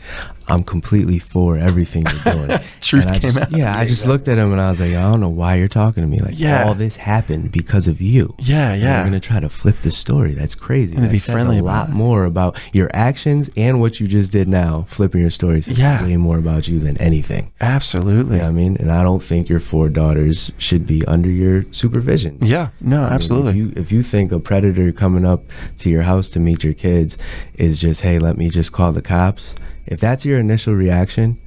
I'm completely for everything you're doing. Truth And I came just, out. Yeah, I just looked at him and I was like, I don't know why you're talking to me. Like, Yeah. all this happened because of you. Yeah, And yeah. you're going to try to flip the story. That's crazy. And to That be says friendly a about lot it. more about your actions and what you just did now, flipping your story. Says Yeah. way more about you than anything. Absolutely. You know what I mean? And I don't think your 4 daughters should be under your supervision. Yeah. No, I mean, absolutely. if you think a predator coming up to your house to meet your kids is just, hey, let me just call the cops. If that's your initial reaction,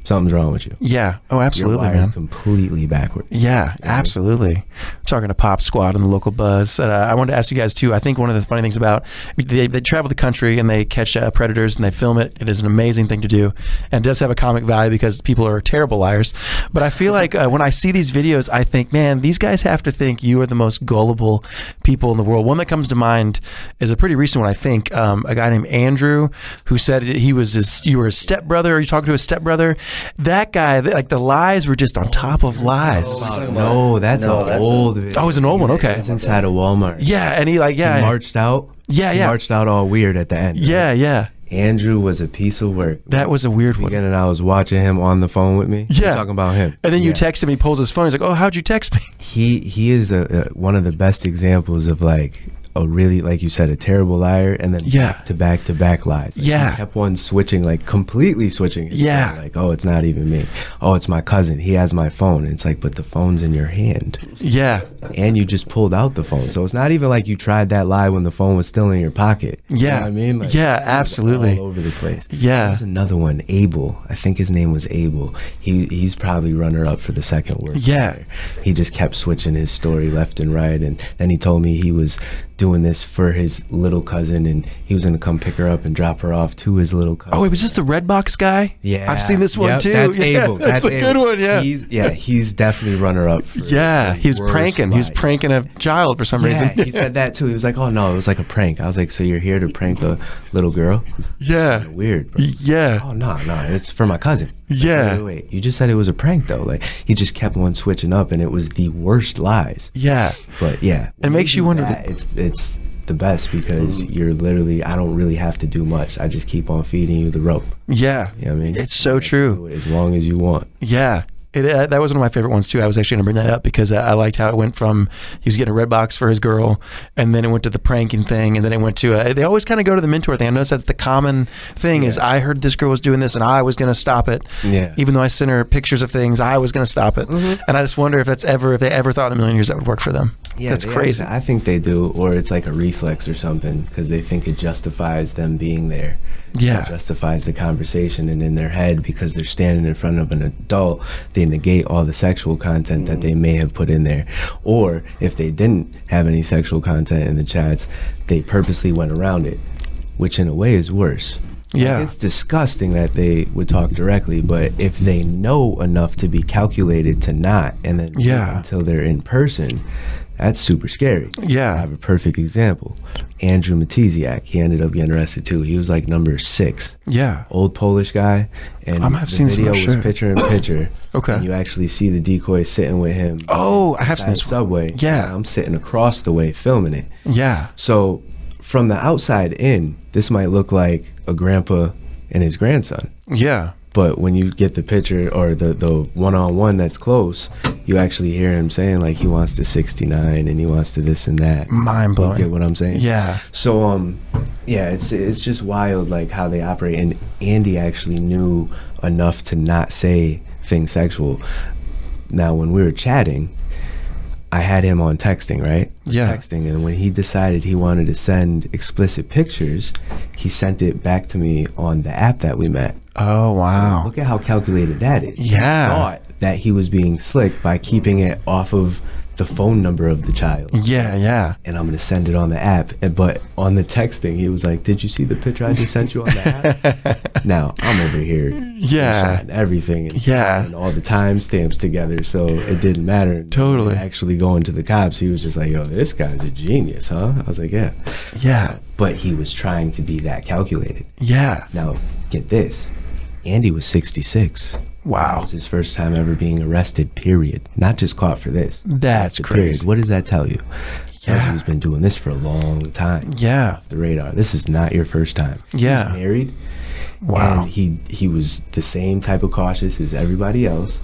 something's wrong with you. Yeah. Oh, absolutely, You're wired man. completely backwards. Yeah, absolutely. Talking to Pop Squad on the local buzz. I wanted to ask you guys too. I think one of the funny things about they travel the country and they catch predators and they film it. It is an amazing thing to do, and it does have a comic value because people are terrible liars. But I feel like when I see these videos, I think, man, these guys have to think you are the most gullible people in the world. One that comes to mind is a pretty recent one. I think a guy named Andrew who said you were his stepbrother. Or you talking to his stepbrother? That guy, like the lies were just on top of lies. No, that's an old video. Oh, it's an old one. Okay. It's inside a Walmart. Yeah, and he He marched out. Yeah, He yeah. marched out all weird at the end. Yeah, right? yeah. Andrew was a piece of work. That was a weird one. Beginning, I was watching him on the phone with me. Yeah. We're talking about him. And then you Yeah. text him, he pulls his phone. He's like, "Oh, how'd you text me?" He is one of the best examples of like a really, like you said, a terrible liar, and then Yeah. back to back lies. Like, Yeah. he kept on switching, like completely switching. his Yeah. story. Like, oh, it's not even me. Oh, it's my cousin. He has my phone. And it's like, but the phone's in your hand, Yeah, and you just pulled out the phone. So it's not even like you tried that lie when the phone was still in your pocket. You know yeah. what I mean? Like, Yeah, it was absolutely. all over the place. Yeah. There's another one, Abel. I think his name was Abel. He's probably runner up for the second worst. Yeah. liar. He just kept switching his story left and right, and then he told me he was doing this for his little cousin, and he was gonna come pick her up and drop her off to his little cousin. Oh, wait, was this the Redbox guy? Yeah, I've seen this one Yep, too. That's Yeah, Abel. that's a good Abel. one. Yeah, He's definitely runner up. For yeah. the He was worst pranking. He was lie. pranking a child for some Yeah, reason. he said that too. He was like, "Oh no, it was like a prank." I was like, "So you're here to prank a little girl?" Yeah, Weird. Bro. yeah, Oh no, it's for my cousin. Like, Yeah. wait, you just said it was a prank though. Like he just kept on switching up, and it was the worst lies. yeah. But yeah, It makes you wonder that, it's the best because you're literally, I don't really have to do much. I just keep on feeding you the rope. Yeah, You know what I mean? it's so Do true. it as long as you want. Yeah. That was one of my favorite ones too. I was actually going to bring that up because I liked how it went from he was getting a Redbox for his girl, and then it went to the pranking thing, and then it went to they always kind of go to the mentor thing. I noticed that's the common thing is I heard this girl was doing this and I was going to stop it. Yeah. Even though I sent her pictures of things, I was going to stop it. And I just wonder if they ever thought in a million years that would work for them. Yeah, That's crazy. I think they do, or it's like a reflex or something because they think it justifies them being there. Yeah. It justifies the conversation, and in their head, because they're standing in front of an adult, they negate all the sexual content that they may have put in there. Or if they didn't have any sexual content in the chats, they purposely went around it, which in a way is worse. Yeah. Like, it's disgusting that they would talk directly, but if they know enough to be calculated to not, and then wait Yeah. until they're in person, that's super scary. Yeah. I have a perfect example. Andrew Matiziak, he ended up getting arrested too. He was like number 6. Yeah. Old Polish guy, and I might have the seen some video of was shit. picture in picture. Okay. And you actually see the decoy sitting with him. Oh, I have seen inside this the subway. Yeah. And I'm sitting across the way filming it. Yeah. So from the outside in, this might look like a grandpa and his grandson. Yeah. But when you get the picture or the one-on-one that's close, you actually hear him saying like he wants to 69 and he wants to this and that. Mind You blowing. get what I'm saying? Yeah. So yeah, it's just wild like how they operate. And Andy actually knew enough to not say things sexual. Now when we were chatting, I had him on texting, right? Yeah. Texting, and when he decided he wanted to send explicit pictures, he sent it back to me on the app that we met. Oh, wow. So look at how calculated that is. Yeah. He thought that he was being slick by keeping it off of the phone number of the child. Yeah. And I'm going to send it on the app. But on the texting, he was like, did you see the picture I just sent you on the app? Now, I'm over here. Yeah. And everything. And Yeah. and all the timestamps together. So it didn't matter. Totally. Actually going to the cops, he was just like, yo, this guy's a genius, huh? I was like, yeah. Yeah. But he was trying to be that calculated. Yeah. Now, get this. Andy was 66. That Wow. was his first time ever being arrested, period. Not just caught for this. That's Period. crazy. What does that tell you? Tells Yeah. you he's been doing this for a long time. Yeah. The radar. This is not your first time. Yeah. He's married. Wow. And he was the same type of cautious as everybody else.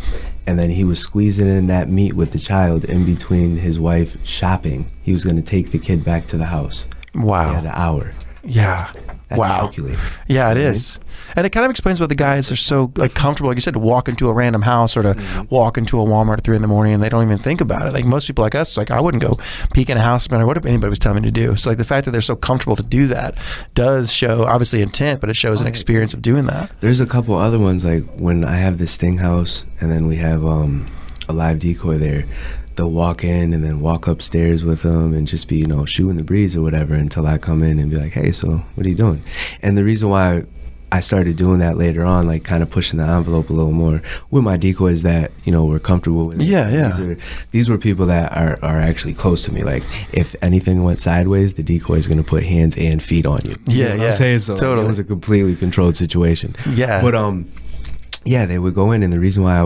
And then he was squeezing in that meat with the child in between his wife shopping. He was going to take the kid back to the house. He had Wow. an hour. Yeah. That's Wow. calculated. Yeah, it is. And it kind of explains why the guys are so like comfortable, like you said, to walk into a random house or to walk into a Walmart at 3 a.m. and they don't even think about it. Like most people like us, like I wouldn't go peek in a house no matter what anybody was telling me to do. So like the fact that they're so comfortable to do that does show obviously intent, but it shows an experience of doing that. There's a couple other ones, like when I have the Sting house and then we have a live decoy there. They'll walk in and then walk upstairs with them and just be, shooting the breeze or whatever until I come in and be like, hey, so what are you doing? And the reason why I started doing that later on, like kind of pushing the envelope a little more with my decoys that, we're comfortable with. Yeah. These were people that are actually close to me. Like if anything went sideways, the decoy is going to put hands and feet on you. You know what I'm saying? So Totally. it was a completely controlled situation. Yeah. But yeah, they would go in, and the reason why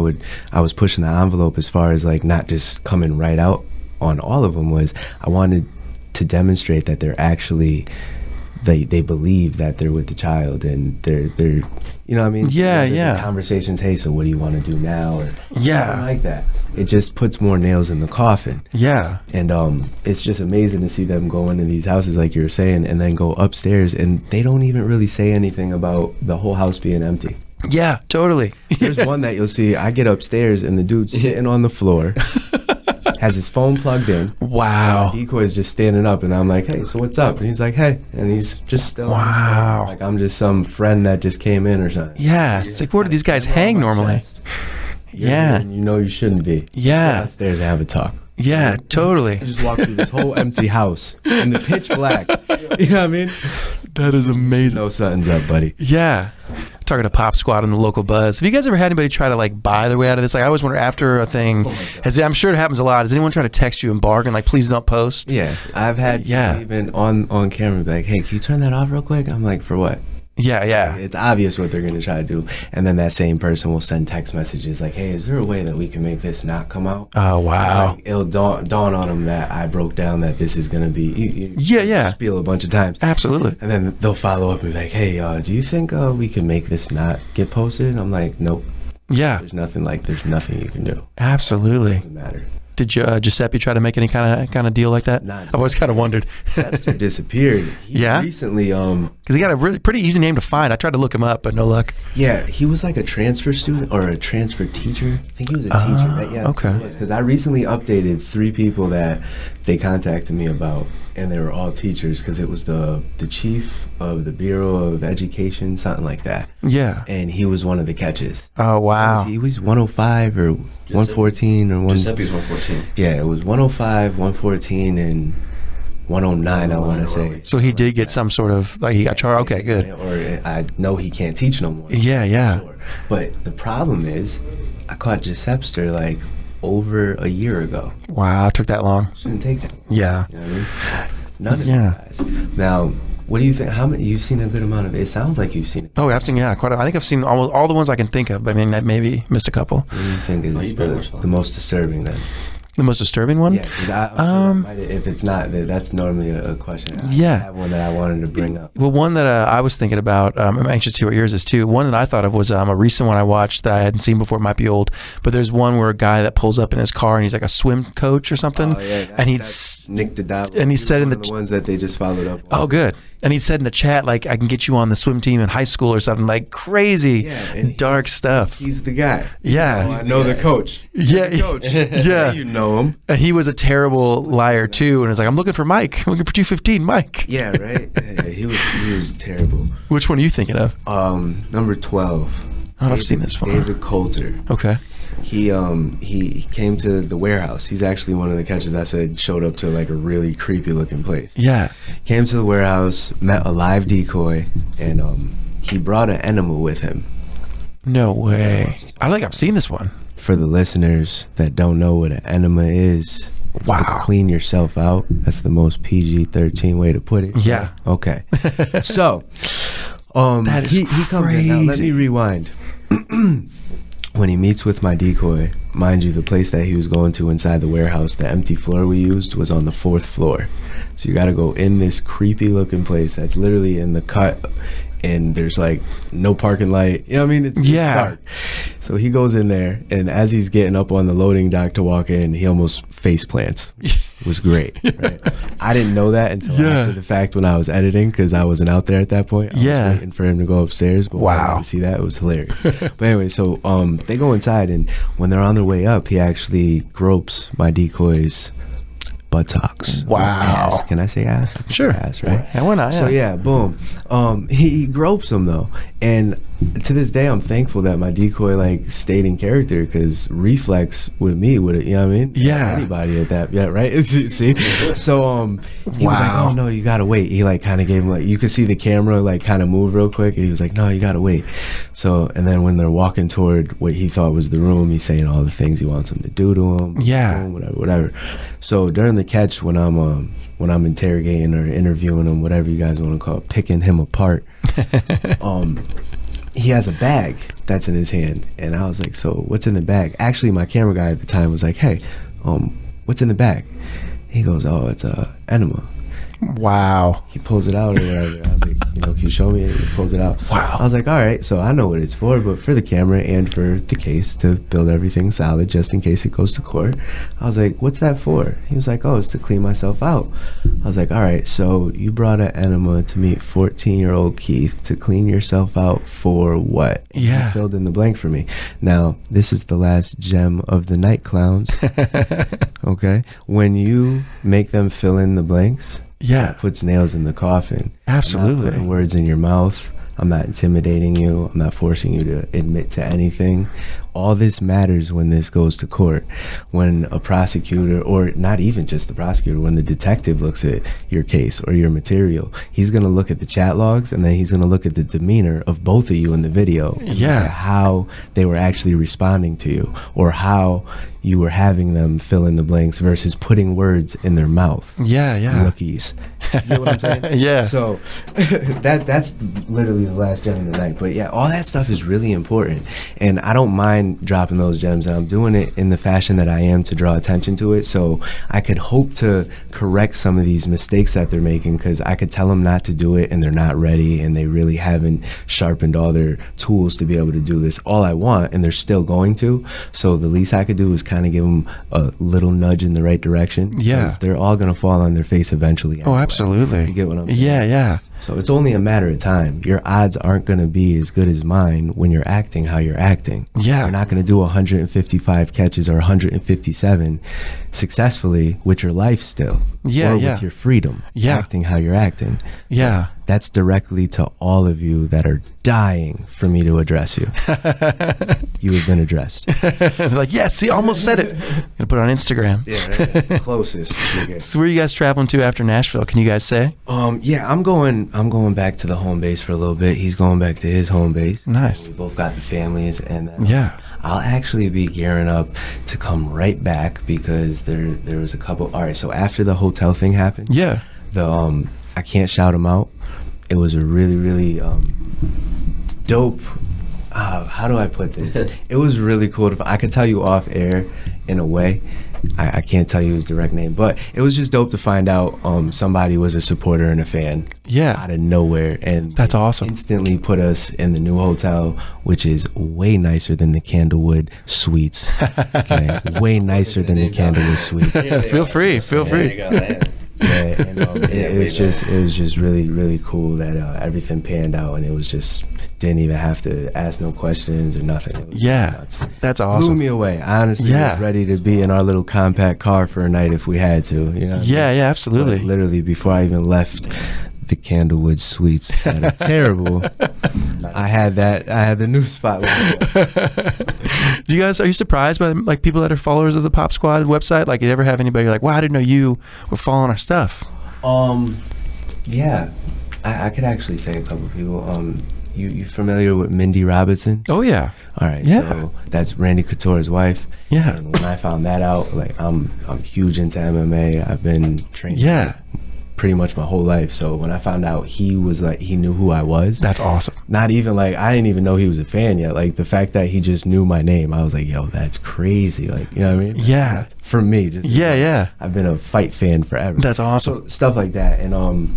I was pushing the envelope as far as like not just coming right out on all of them was I wanted to demonstrate that they're actually they believe that they're with the child and they're you know what I mean? Yeah, Whether the yeah. conversations, hey, so what do you want to do now? Or Yeah. something like that. It just puts more nails in the coffin. Yeah. And it's just amazing to see them go into these houses like you were saying and then go upstairs and they don't even really say anything about the whole house being empty. Yeah, totally. There's one that you'll see. I get upstairs and the dude's sitting on the floor, has his phone plugged in. Wow. My decoy is just standing up, and I'm like, "Hey, so what's up?" And he's like, "Hey," and he's just still. on his Wow. phone. Like I'm just some friend that just came in or something. Yeah. It's like, where do these guys hang normally? Yeah. And you shouldn't be. Yeah. Go downstairs and have a talk. Yeah, totally. I just walked through this whole empty house in the pitch black. You know what I mean? That is amazing. No, something's up, buddy. Yeah. Talking to Pop Squad on the local buzz. Have you guys ever had anybody try to like buy their way out of this? Like I always wonder after a thing, I'm sure it happens a lot. Does anyone try to text you and bargain like, please don't post? Yeah, I've had Yeah. even on camera be like, "Hey, can you turn that off real quick?" I'm like, "For what?" Yeah. It's obvious what they're going to try to do. And then that same person will send text messages like, "Hey, is there a way that we can make this not come out?" Oh, It's wow. like, it'll dawn on them that I broke down that this is going to be... Yeah. Spiel a bunch of times. Absolutely. And then they'll follow up and be like, "Hey, do you think we can make this not get posted?" And I'm like, "Nope. Yeah, There's nothing you can do. absolutely. Doesn't matter." Did Giuseppe try to make any kind of deal like that? Not I've always kind of wondered. Sepster disappeared. He Yeah? recently, Because he got a really pretty easy name to find. I tried to look him up, but no luck. yeah, he was like a transfer student or a transfer teacher. I think he was a teacher. okay. Because I recently updated 3 people that they contacted me about, and they were all teachers because it was the chief of the Bureau of Education, something like that. Yeah. And he was one of the catches. Oh, wow. He was 105 or 114 or 1. Giuseppe's 114. Yeah, it was 105, 114, and 109, I want to say. So he did get some sort of, like he got charged. Okay, good. Or I know he can't teach no more. Yeah. Sure. But the problem is, I caught Giuseppe like over a year ago. Wow, took that long. Shouldn't take that. Yeah. You know what I mean? None of Yeah. these guys. Now, what do you think? How many? You've seen a good amount of it. It sounds like you've seen it. Oh, I've seen, quite a, I think I've seen almost all the ones I can think of, but I mean, I maybe missed a couple. What do you think is you've been watching. the most disturbing then? The most disturbing one? Yeah, 'cause I'm sure if it's not, that's normally a question. I have one that I wanted to bring up. Well, one that I was thinking about, I'm anxious to see what yours is too. One that I thought of was a recent one I watched that I hadn't seen before. It might be old, but there's one where a guy that pulls up in his car and he's like a swim coach or something. Oh, yeah, and that's Nick Dodalo. and he said in the ones that they just followed up on. Oh, good. And he said in the chat, like, I can get you on the swim team in high school or something, like crazy, and dark stuff. He's the guy. Yeah. I know the coach. Yeah. The coach. Yeah. You know know him. And he was a terrible liar too, and was like, "I'm looking for Mike. I'm looking for 215, Mike." Yeah, right. Yeah, he was terrible. Which one are you thinking of? Number 12. I've seen this one. David Coulter. Okay. He came to the warehouse. He's actually one of the catches I said showed up to like a really creepy looking place. Yeah. Came to the warehouse, met a live decoy, and he brought an enema with him. No way. I think I've seen this one. For the listeners that don't know what an enema is, it's to clean yourself out. That's the most PG-13 way to put it. Yeah. Okay. So, that is he comes in. Now, let me rewind. When he meets with my decoy, mind you, the place that he was going to inside the warehouse, the empty floor we used was on the 4th floor. So you got to go in this creepy looking place that's literally in the cut, and there's like no parking light. You know what I mean? It's dark. So he goes in there, and as he's getting up on the loading dock to walk in, he almost face plants. It was great. Right? I didn't know that until after the fact when I was editing, because I wasn't out there at that point. I was waiting for him to go upstairs. But when I got to see that, it was hilarious. But anyway, so they go inside, and when they're on their way up, he actually gropes my decoy's buttocks. Wow. Ass. Can I say ass? Sure. Ass, right? Yeah, why not? So yeah, boom. He gropes him though, and to this day I'm thankful that my decoy like stayed in character, because reflex with me would, you know what I mean? Yeah. Anybody at that, yeah, right? See? So he was like, oh no, you gotta wait. He like kind of gave him like, you could see the camera like kind of move real quick, and he was like, no, you gotta wait. So and then when they're walking toward what he thought was the room, he's saying all the things he wants him to do to him. Yeah. Boom, whatever. So during the catch, when I'm interrogating or interviewing him, whatever you guys want to call it, picking him apart, he has a bag that's in his hand, and I was like, so what's in the bag? Actually, my camera guy at the time was like, hey, what's in the bag? He goes, oh, it's a enema. Wow. He pulls it out or whatever. I was like, can you show me? And he pulls it out. Wow. I was like, all right, so I know what it's for, but for the camera and for the case to build everything solid just in case it goes to court. I was like, what's that for? He was like, oh, it's to clean myself out. I was like, all right, so you brought an enema to meet 14-year-old Keith to clean yourself out for what? Yeah. He filled in the blank for me. Now, this is the last gem of the night, clowns. Okay? When you make them fill in the blanks, that puts nails in the coffin. Absolutely. I'm not putting words in your mouth. I'm not intimidating you. I'm not forcing you to admit to anything. All this matters when this goes to court. When a prosecutor, or not even just the prosecutor, when the detective looks at your case or your material, he's going to look at the chat logs, and then he's going to look at the demeanor of both of you in the video. And look at how they were actually responding to you, or how you were having them fill in the blanks versus putting words in their mouth. Rookies. You know what I'm saying? So that's literally the last gem of the night. But yeah, all that stuff is really important, and I don't mind dropping those gems, and I'm doing it in the fashion that I am to draw attention to it, so I could hope to correct some of these mistakes that they're making, because I could tell them not to do it and they're not ready, and they really haven't sharpened all their tools to be able to do this all I want, and they're still going to. So the least I could do is kind of give them a little nudge in the right direction. They're all going to fall on their face eventually anyway. Oh, absolutely. You get what I'm saying? So it's only a matter of time. Your odds aren't going to be as good as mine when you're acting how you're acting. You're not going to do 155 catches or 157 successfully with your life still. Or with your freedom. Acting how you're acting. So that's directly to all of you that are dying for me to address you. You have been addressed. Like, see, almost said it. Gonna put it on Instagram. Right? That's the closest. So where are you guys traveling to after Nashville? Can you guys say? I'm going back to the home base for a little bit. He's going back to his home base. Nice. We both got the families, and I'll actually be gearing up to come right back, because there was a couple. All right, so after the hotel thing happened, I can't shout them out. It was a really, really dope. How do I put this? It was really cool. I could tell you off air in a way. I can't tell you his direct name, but it was just dope to find out somebody was a supporter and a fan out of nowhere, and that's awesome. Instantly put us in the new hotel, which is way nicer than the Candlewood Suites. Okay, way nicer than the Candlewood Suites. Feel free. Yeah, and it was just really, really cool that everything panned out, and it was just didn't even have to ask no questions or nothing. It was nuts. That's Blew awesome. me away. I honestly was ready to be in our little compact car for a night if we had to. You know? Yeah, absolutely. But literally, before I even left the Candlewood Suites that are terrible, I had the new spot. Are you surprised by like people that are followers of the Pop Squad website? Like, you ever have anybody like, wow, I didn't know you were following our stuff? Yeah, I could actually say a couple people. You familiar with Mindy Robinson? Oh yeah. All right. Yeah. So that's Randy Couture's wife. Yeah. And when I found that out, like I'm huge into MMA. I've been training. Yeah. Pretty much my whole life. So when I found out he knew who I was. That's awesome. Not even like, I didn't even know he was a fan yet. Like the fact that he just knew my name, I was like, yo, that's crazy. Like, you know what I mean? Yeah. For me, just Yeah. I've been a fight fan forever. That's awesome. So, stuff like that. And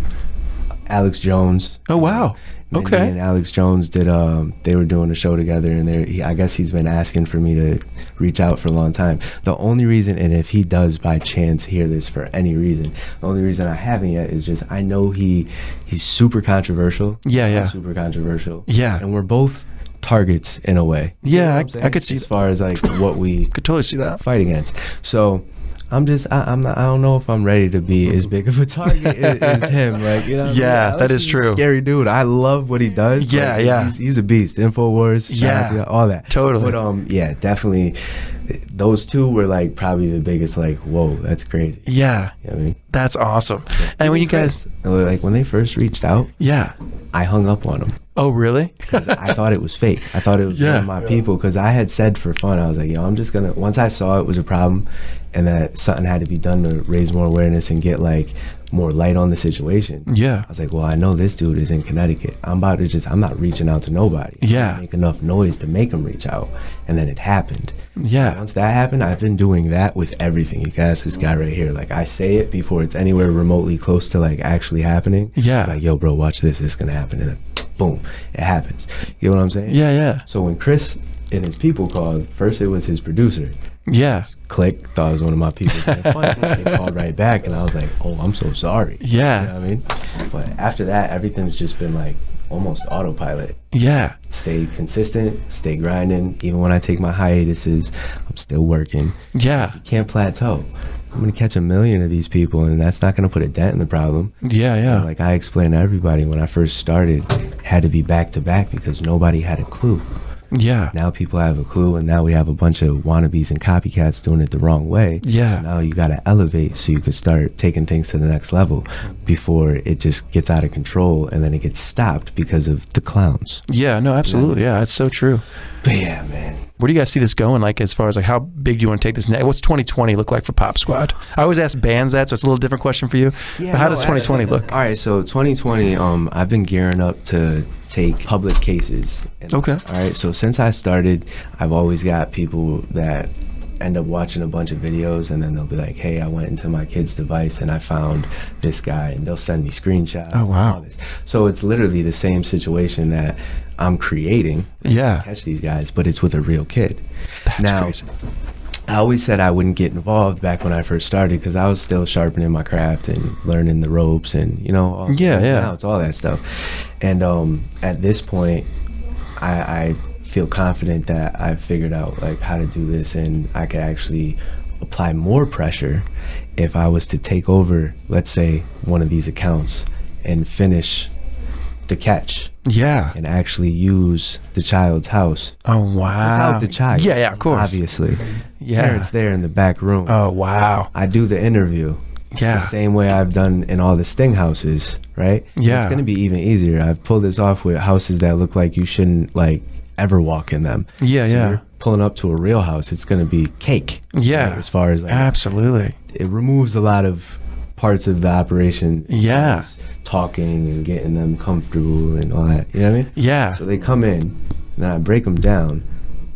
Alex Jones. Oh wow. Mindy Okay. and Alex Jones did. They were doing a show together, and I guess he's been asking for me to reach out for a long time. The only reason, and if he does by chance hear this for any reason, the only reason I haven't yet is just I know he's super controversial. Yeah. I'm super controversial. Yeah. And we're both targets in a way. Yeah, You know what I'm I saying? could see as far as like what we Could totally see that. fight against. So I'm not, I don't know if I'm ready to be as big of a target as him. Like, you know what I mean? Yeah, that is He's a true. Scary dude. I love what he does. Yeah, Like, yeah. He's a beast. InfoWars. Yeah. All that. Totally. But yeah, definitely. Those two were like probably the biggest. Like, whoa, that's crazy. Yeah. You know what I mean? That's awesome. And when you guys, like when they first reached out, yeah. I hung up on them. Oh really? Because I thought it was fake. I thought it was one of my people. Because I had said for fun, I was like, yo, I'm just gonna. Once I saw it was a problem, and that something had to be done to raise more awareness and get like more light on the situation. Yeah. I was like, well, I know this dude is in Connecticut. I'm not reaching out to nobody. Yeah. Make enough noise to make him reach out, and then it happened. Yeah. Once that happened, I've been doing that with everything. You guys, this guy right here, like I say it before it's anywhere remotely close to like actually happening. Yeah. Like, yo, bro, watch this. It's gonna happen, and then boom, it happens. You know what I'm saying? Yeah. So when Chris and his people called, first it was his producer. Yeah. Click, thought it was one of my people. They called right back, and I was like, oh, I'm so sorry. Yeah. You know what I mean? But after that, everything's just been like almost autopilot. Yeah. Stay consistent, stay grinding. Even when I take my hiatuses, I'm still working. Yeah. You can't plateau. I'm gonna catch 1 million of these people, and that's not gonna put a dent in the problem. Yeah. And like I explained to everybody when I first started, had to be back to back because nobody had a clue. Yeah. Now people have a clue, and now we have a bunch of wannabes and copycats doing it the wrong way. Yeah. So now you got to elevate so you can start taking things to the next level before it just gets out of control and then it gets stopped because of the clowns. Yeah. No, absolutely. Yeah. That's so true. But yeah, man. Where do you guys see this going? Like, as far as like, how big do you want to take this? What's 2020 look like for Pop Squad? I always ask bands that, so it's a little different question for you. Yeah, but how does 2020 look? All right, so 2020, I've been gearing up to take public cases. Okay. All right, so since I started, I've always got people that end up watching a bunch of videos, and then they'll be like, hey, I went into my kid's device and I found this guy, and they'll send me screenshots. Oh, wow. And all this. So it's literally the same situation that I'm creating. Yeah. Catch these guys, but it's with a real kid. That's now, crazy. I always said I wouldn't get involved back when I first started because I was still sharpening my craft and learning the ropes and, you know, all Yeah. it's all that stuff. And at this point, I feel confident that I've figured out like how to do this, and I could actually apply more pressure if I was to take over, let's say, one of these accounts and finish the catch Yeah. and actually use the child's house Oh wow. without the child. Yeah. Of course. Obviously. Yeah. Parents there in the back room. Oh wow. I do the interview the Yeah. same way I've done in all the Sting houses, right? Yeah. It's going to be even easier. I've pulled this off with houses that look like you shouldn't like ever walk in them. Yeah. So Yeah. you're pulling up to a real house, it's going to be cake. Yeah. right? As far as like, Absolutely. it removes a lot of parts of the operation. Yeah. Talking and getting them comfortable and all that. You know what I mean? Yeah. So they come in, and then I break them down,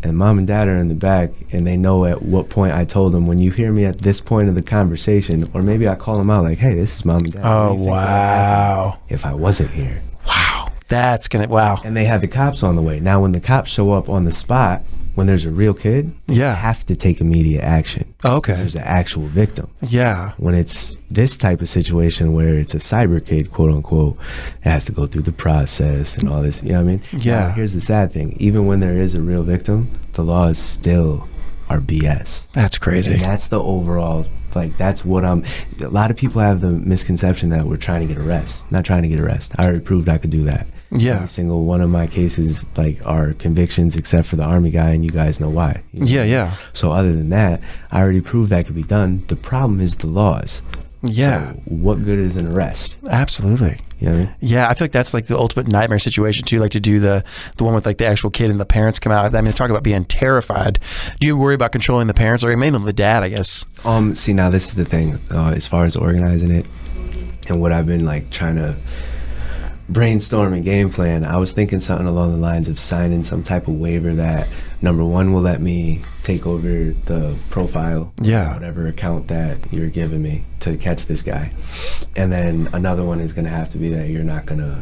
and mom and dad are in the back, and they know at what point I told them, when you hear me at this point of the conversation, or maybe I call them out like, hey, this is mom and dad. What Oh do you think would happen wow. if I wasn't here? Wow. That's gonna. Wow. And they had the cops on the way. Now, when the cops show up on the spot, when there's a real kid, you Yeah. have to take immediate action. Oh, 'Cause okay. there's an actual victim. Yeah. When it's this type of situation where it's a cyber kid, quote unquote, it has to go through the process and all this. You know what I mean? Yeah. Now, here's the sad thing. Even when there is a real victim, the laws still are BS. That's crazy. And that's the overall, like, that's what a lot of people have the misconception that we're trying to get arrested. Not trying to get arrested. I already proved I could do that. Yeah. Every single one of my cases, like, are convictions except for the Army guy, and you guys know why. You know? Yeah, yeah. So other than that, I already proved that could be done. The problem is the laws. Yeah. So what good is an arrest? Absolutely. You know what I mean? Yeah, I feel like that's like the ultimate nightmare situation too. Like to do the one with like the actual kid and the parents come out. I mean, talk about being terrified. Do you worry about controlling the parents, or mainly the dad? I guess. See, now this is the thing. As far as organizing it, and what I've been like trying to brainstorm and game plan, I was thinking something along the lines of signing some type of waiver that, number one, will let me take over the profile, Yeah. whatever account that you're giving me to catch this guy, and then another one is going to have to be that you're not going to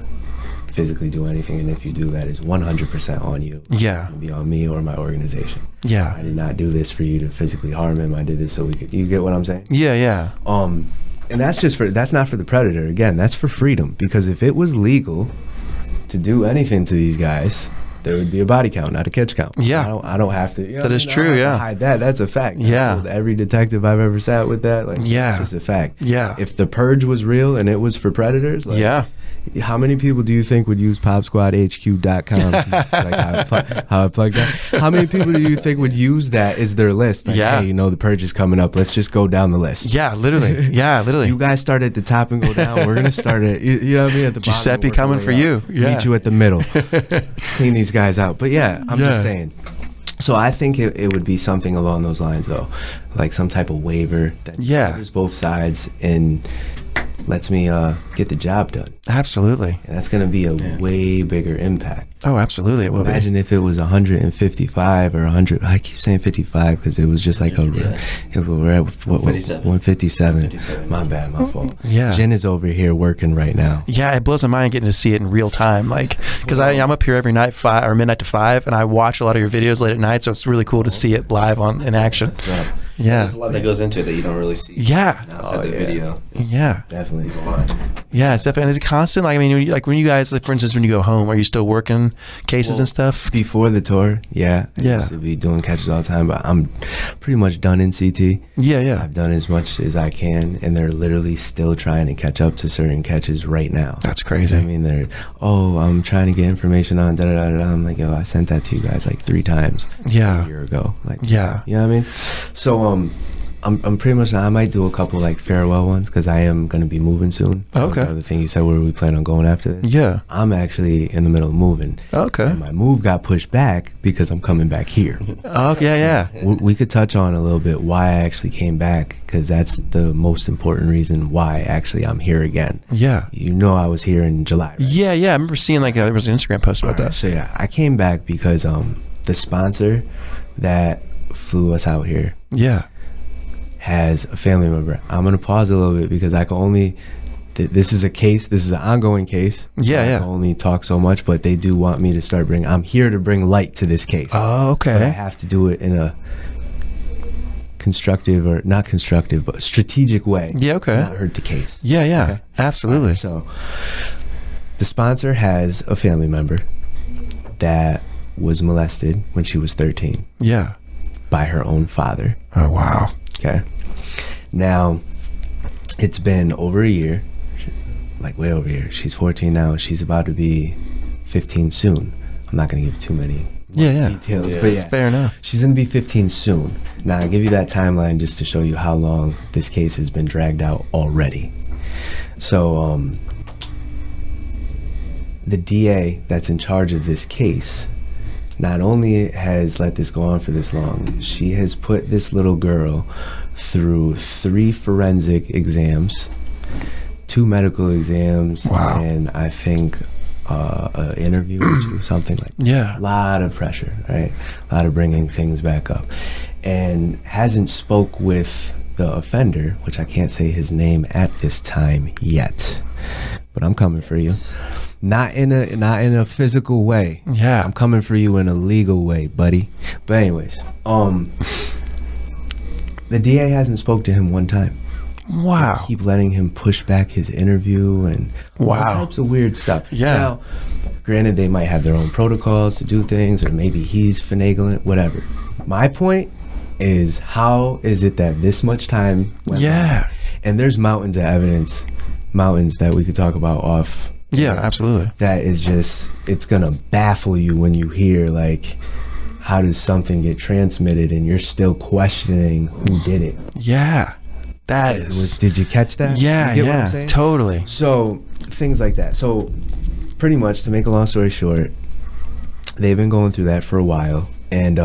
physically do anything, and if you do, that is 100% on you. Yeah. It'll be on me or my organization. Yeah. I did not do this for you to physically harm him. I did this so we could. You get what I'm saying? Yeah. Yeah. And that's not for the predator. Again, that's for freedom. Because if it was legal to do anything to these guys, there would be a body count, not a catch count. Yeah. I don't have to. You know That what I is mean? I true, don't have to yeah. hide that. That's a fact. Yeah. I told every detective I've ever sat with that, like, Yeah. it's just a fact. Yeah. If the purge was real and it was for predators, like, Yeah. how many people do you think would use popsquadhq.com? Like how I plug that? How many people do you think would use that as their list? Like, Yeah. hey, you know, the purge is coming up. Let's just go down the list. Yeah. Literally. Yeah. Literally. You guys start at the top and go down. We're gonna start at you know what I mean, at the bottom. Giuseppe and work our coming way for up. you. Yeah. Meet you at the middle. Clean these guys out. But yeah, I'm Yeah. just saying. So I think it would be something along those lines, though, like some type of waiver that Yeah. covers both sides and lets me get the job done. Absolutely. And that's going to be a way bigger impact. Oh, absolutely. It will be. Imagine if it was 155 or 100. I keep saying 55 because it was just like Yeah. we're at what, 157. 157. 157. My bad, my fault. Yeah. Jen is over here working right now. Yeah, it blows my mind getting to see it in real time. Like, because I'm up here every night, 5 or midnight to 5, and I watch a lot of your videos late at night. So it's really cool to see it live in action. So, Yeah. There's a lot that goes into it that you don't really see. Yeah. Outside the yeah. video. Yeah. definitely. There's a lot. Yeah, it's definitely. And is it constant? Like, I mean, when you guys, like, for instance, when you go home, are you still working cases and stuff? Before the tour, yeah. I Yeah. used to be doing catches all the time, but I'm pretty much done in CT. Yeah, yeah. I've done as much as I can, and they're literally still trying to catch up to certain catches right now. That's crazy. I mean, I'm trying to get information on da da da da. I'm like, yo, I sent that to you guys like 3 times Yeah. a year ago. Like, Yeah. you know what I mean? So, I'm pretty much. I might do a couple like farewell ones because I am gonna be moving soon. That was Okay. the other thing you said, where we plan on going after this. Yeah. I'm actually in the middle of moving. Okay. And my move got pushed back because I'm coming back here. Oh, yeah, yeah. We could touch on a little bit why I actually came back, because that's the most important reason why actually I'm here again. Yeah. You know, I was here in July, right? Yeah, yeah. I remember seeing like there was an Instagram post about that. So yeah, I came back because the sponsor that flew us out here Yeah. has a family member. I'm gonna pause a little bit because I can only. This is a case. This is an ongoing case. Yeah, I yeah. can only talk so much, but they do want me to start bringing. I'm here to bring light to this case. Oh, But I okay. have to do it in a constructive, or not constructive, but strategic way. Yeah, okay. To not hurt the case. Yeah, yeah. Okay. Absolutely. So, the sponsor has a family member that was molested when she was 13 Yeah. by her own father. Oh, wow. Okay. Now, it's been over a year, like way over a year. She's 14 now. She's about to be 15 soon. I'm not going to give too many Yeah, yeah. details, Yeah. but yeah. Fair enough. She's going to be 15 soon. Now, I'll give you that timeline just to show you how long this case has been dragged out already. So, the DA that's in charge of this case not only has let this go on for this long, she has put this little girl through 3 forensic exams, 2 medical exams, Wow. and I think an interview or 2, something like that. Yeah. A lot of pressure, right? A lot of bringing things back up. And hasn't spoke with the offender, which I can't say his name at this time yet, but I'm coming for you. Not in a physical way. Yeah. I'm coming for you in a legal way, buddy. But anyways, the DA hasn't spoke to him one time. Wow. They keep letting him push back his interview and all types of weird stuff. Yeah. Now, granted, they might have their own protocols to do things, or maybe he's finagling, whatever. My point is, how is it that this much time went by, and there's mountains of evidence, mountains that we could talk about off. Yeah, absolutely. That is just, it's gonna baffle you when you hear, like, how does something get transmitted and you're still questioning who did it. Yeah. That is. Did you catch that? Yeah, you get what I'm saying? Totally. So things like that. So pretty much, to make a long story short, they've been going through that for a while, and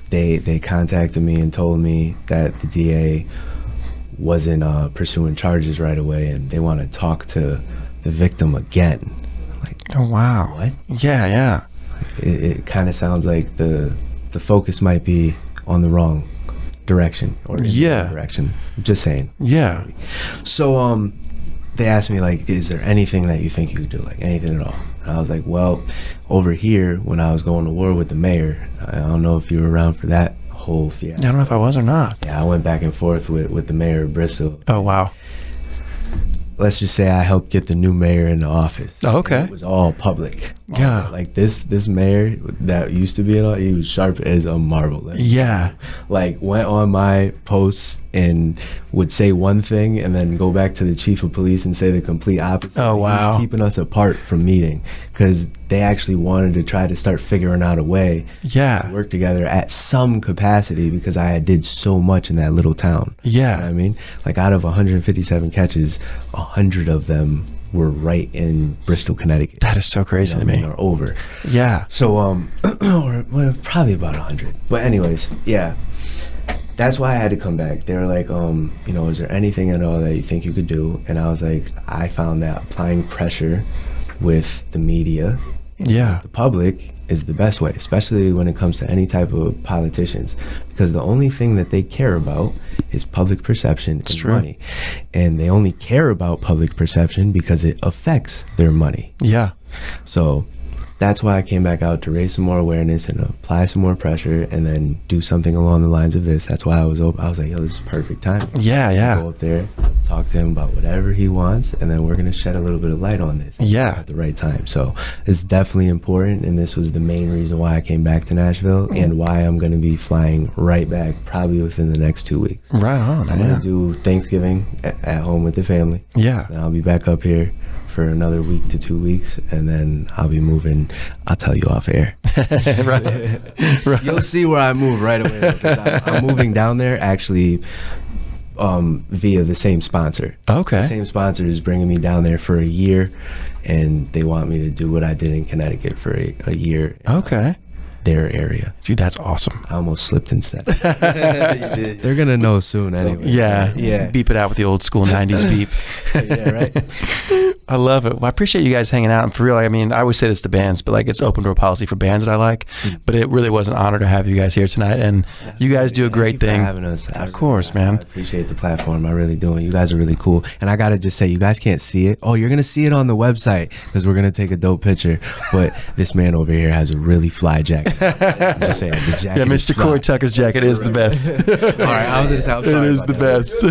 they contacted me and told me that the DA wasn't pursuing charges right away, and they want to talk to the victim again. Like, oh wow. What? Yeah. It kind of sounds like the focus might be on the wrong direction, or in the wrong direction. Just saying. Yeah. So they asked me, like, is there anything that you think you could do, like anything at all? And I was like, well, over here when I was going to war with the mayor, I don't know if you were around for that whole fiasco. I don't know if I was or not. Yeah, I went back and forth with the mayor of Bristol. Oh wow. Let's just say I helped get the new mayor in the office. Oh, okay. It was all public. Yeah. Like this mayor that used to be in, he was sharp as a marble. Yeah. Like, went on my posts and would say one thing and then go back to the chief of police and say the complete opposite. Oh, wow. He was keeping us apart from meeting because they actually wanted to try to start figuring out a way to work together at some capacity, because I did so much in that little town. Yeah. You know what I mean? Like, out of 157 catches, 100 of them were right in Bristol, Connecticut. That is so crazy to me. Or over. Yeah. So, or, well, probably about 100. But anyways, yeah. That's why I had to come back. They were like, is there anything at all that you think you could do? And I was like, I found that applying pressure with the media, the public, is the best way, especially when it comes to any type of politicians, because the only thing that they care about is public perception and money. And they only care about public perception because it affects their money. Yeah. So that's why I came back out, to raise some more awareness and apply some more pressure, and then do something along the lines of this. That's why I was like, yo, this is perfect time. Yeah. Go up there, talk to him about whatever he wants, and then we're going to shed a little bit of light on this at the right time. So it's definitely important, and this was the main reason why I came back to Nashville, and why I'm going to be flying right back probably within the next 2 weeks. Right on. I'm going to do Thanksgiving at home with the family. Yeah. Then I'll be back up here for another week to 2 weeks, and then I'll be moving. I'll tell you off air. Right. You'll see where I move right away, because I'm moving down there actually via the same sponsor. Okay. The same sponsor is bringing me down there for a year, and they want me to do what I did in Connecticut for a year. Okay. Their area. Dude, that's awesome. I almost slipped and said. They're gonna know soon anyway. Yeah. Beep it out with the old school 90s beep. Yeah, right. I love it. Well, I appreciate you guys hanging out. And for real, I mean, I always say this to bands, but like, it's open door policy for bands that I like. But it really was an honor to have you guys here tonight. And you guys do a great thing. Thank you for having us. Of course, man. I appreciate the platform. I really do. And you guys are really cool. And I gotta just say, you guys can't see it. Oh, you're gonna see it on the website, because we're gonna take a dope picture. But this man over here has a really fly jacket. I'm just saying, the jacket. Yeah, Mr. Corey Tucker's jacket is the best. All right, I was gonna say, it is the best.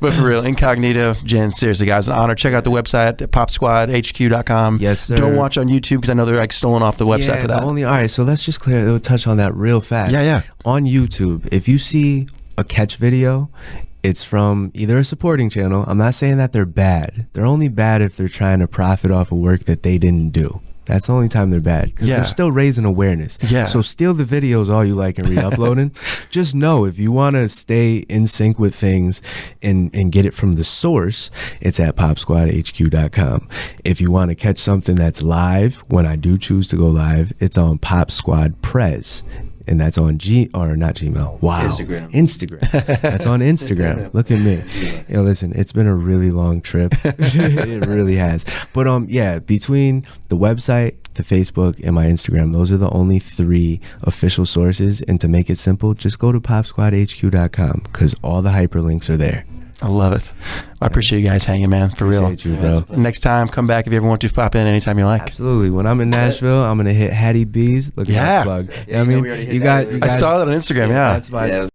But for real, Incognito, Jen, seriously, guys, an honor. Check out the website at popsquadhq.com. Yes, sir. Don't watch on YouTube, because I know they're like stolen off the website for that. All right, so let's just touch on that real fast. Yeah. On YouTube, if you see a catch video, it's from either a supporting channel. I'm not saying that they're bad. They're only bad if they're trying to profit off of work that they didn't do. That's the only time they're bad, because they're still raising awareness. Yeah. So steal the videos all you like and re-uploading. Just know, if you want to stay in sync with things and get it from the source, it's at popsquadhq.com. If you want to catch something that's live, when I do choose to go live, it's on Pop Squad Prez. And that's on Gmail. Wow. Instagram. That's on Instagram. Look at me. Yo, listen, it's been a really long trip. It really has. But between the website, the Facebook, and my Instagram, those are the only 3 official sources. And to make it simple, just go to popsquadhq.com, because all the hyperlinks are there. I love it. I appreciate you guys hanging, man, for real. Appreciate you, bro. Next time, come back if you ever want to. Pop in anytime you like. Absolutely. When I'm in Nashville, I'm gonna hit Hattie B's. Look at Yeah. that plug. Yeah, I mean, we already hit you that. got. I saw that on Instagram. Yeah. That's my. Yeah.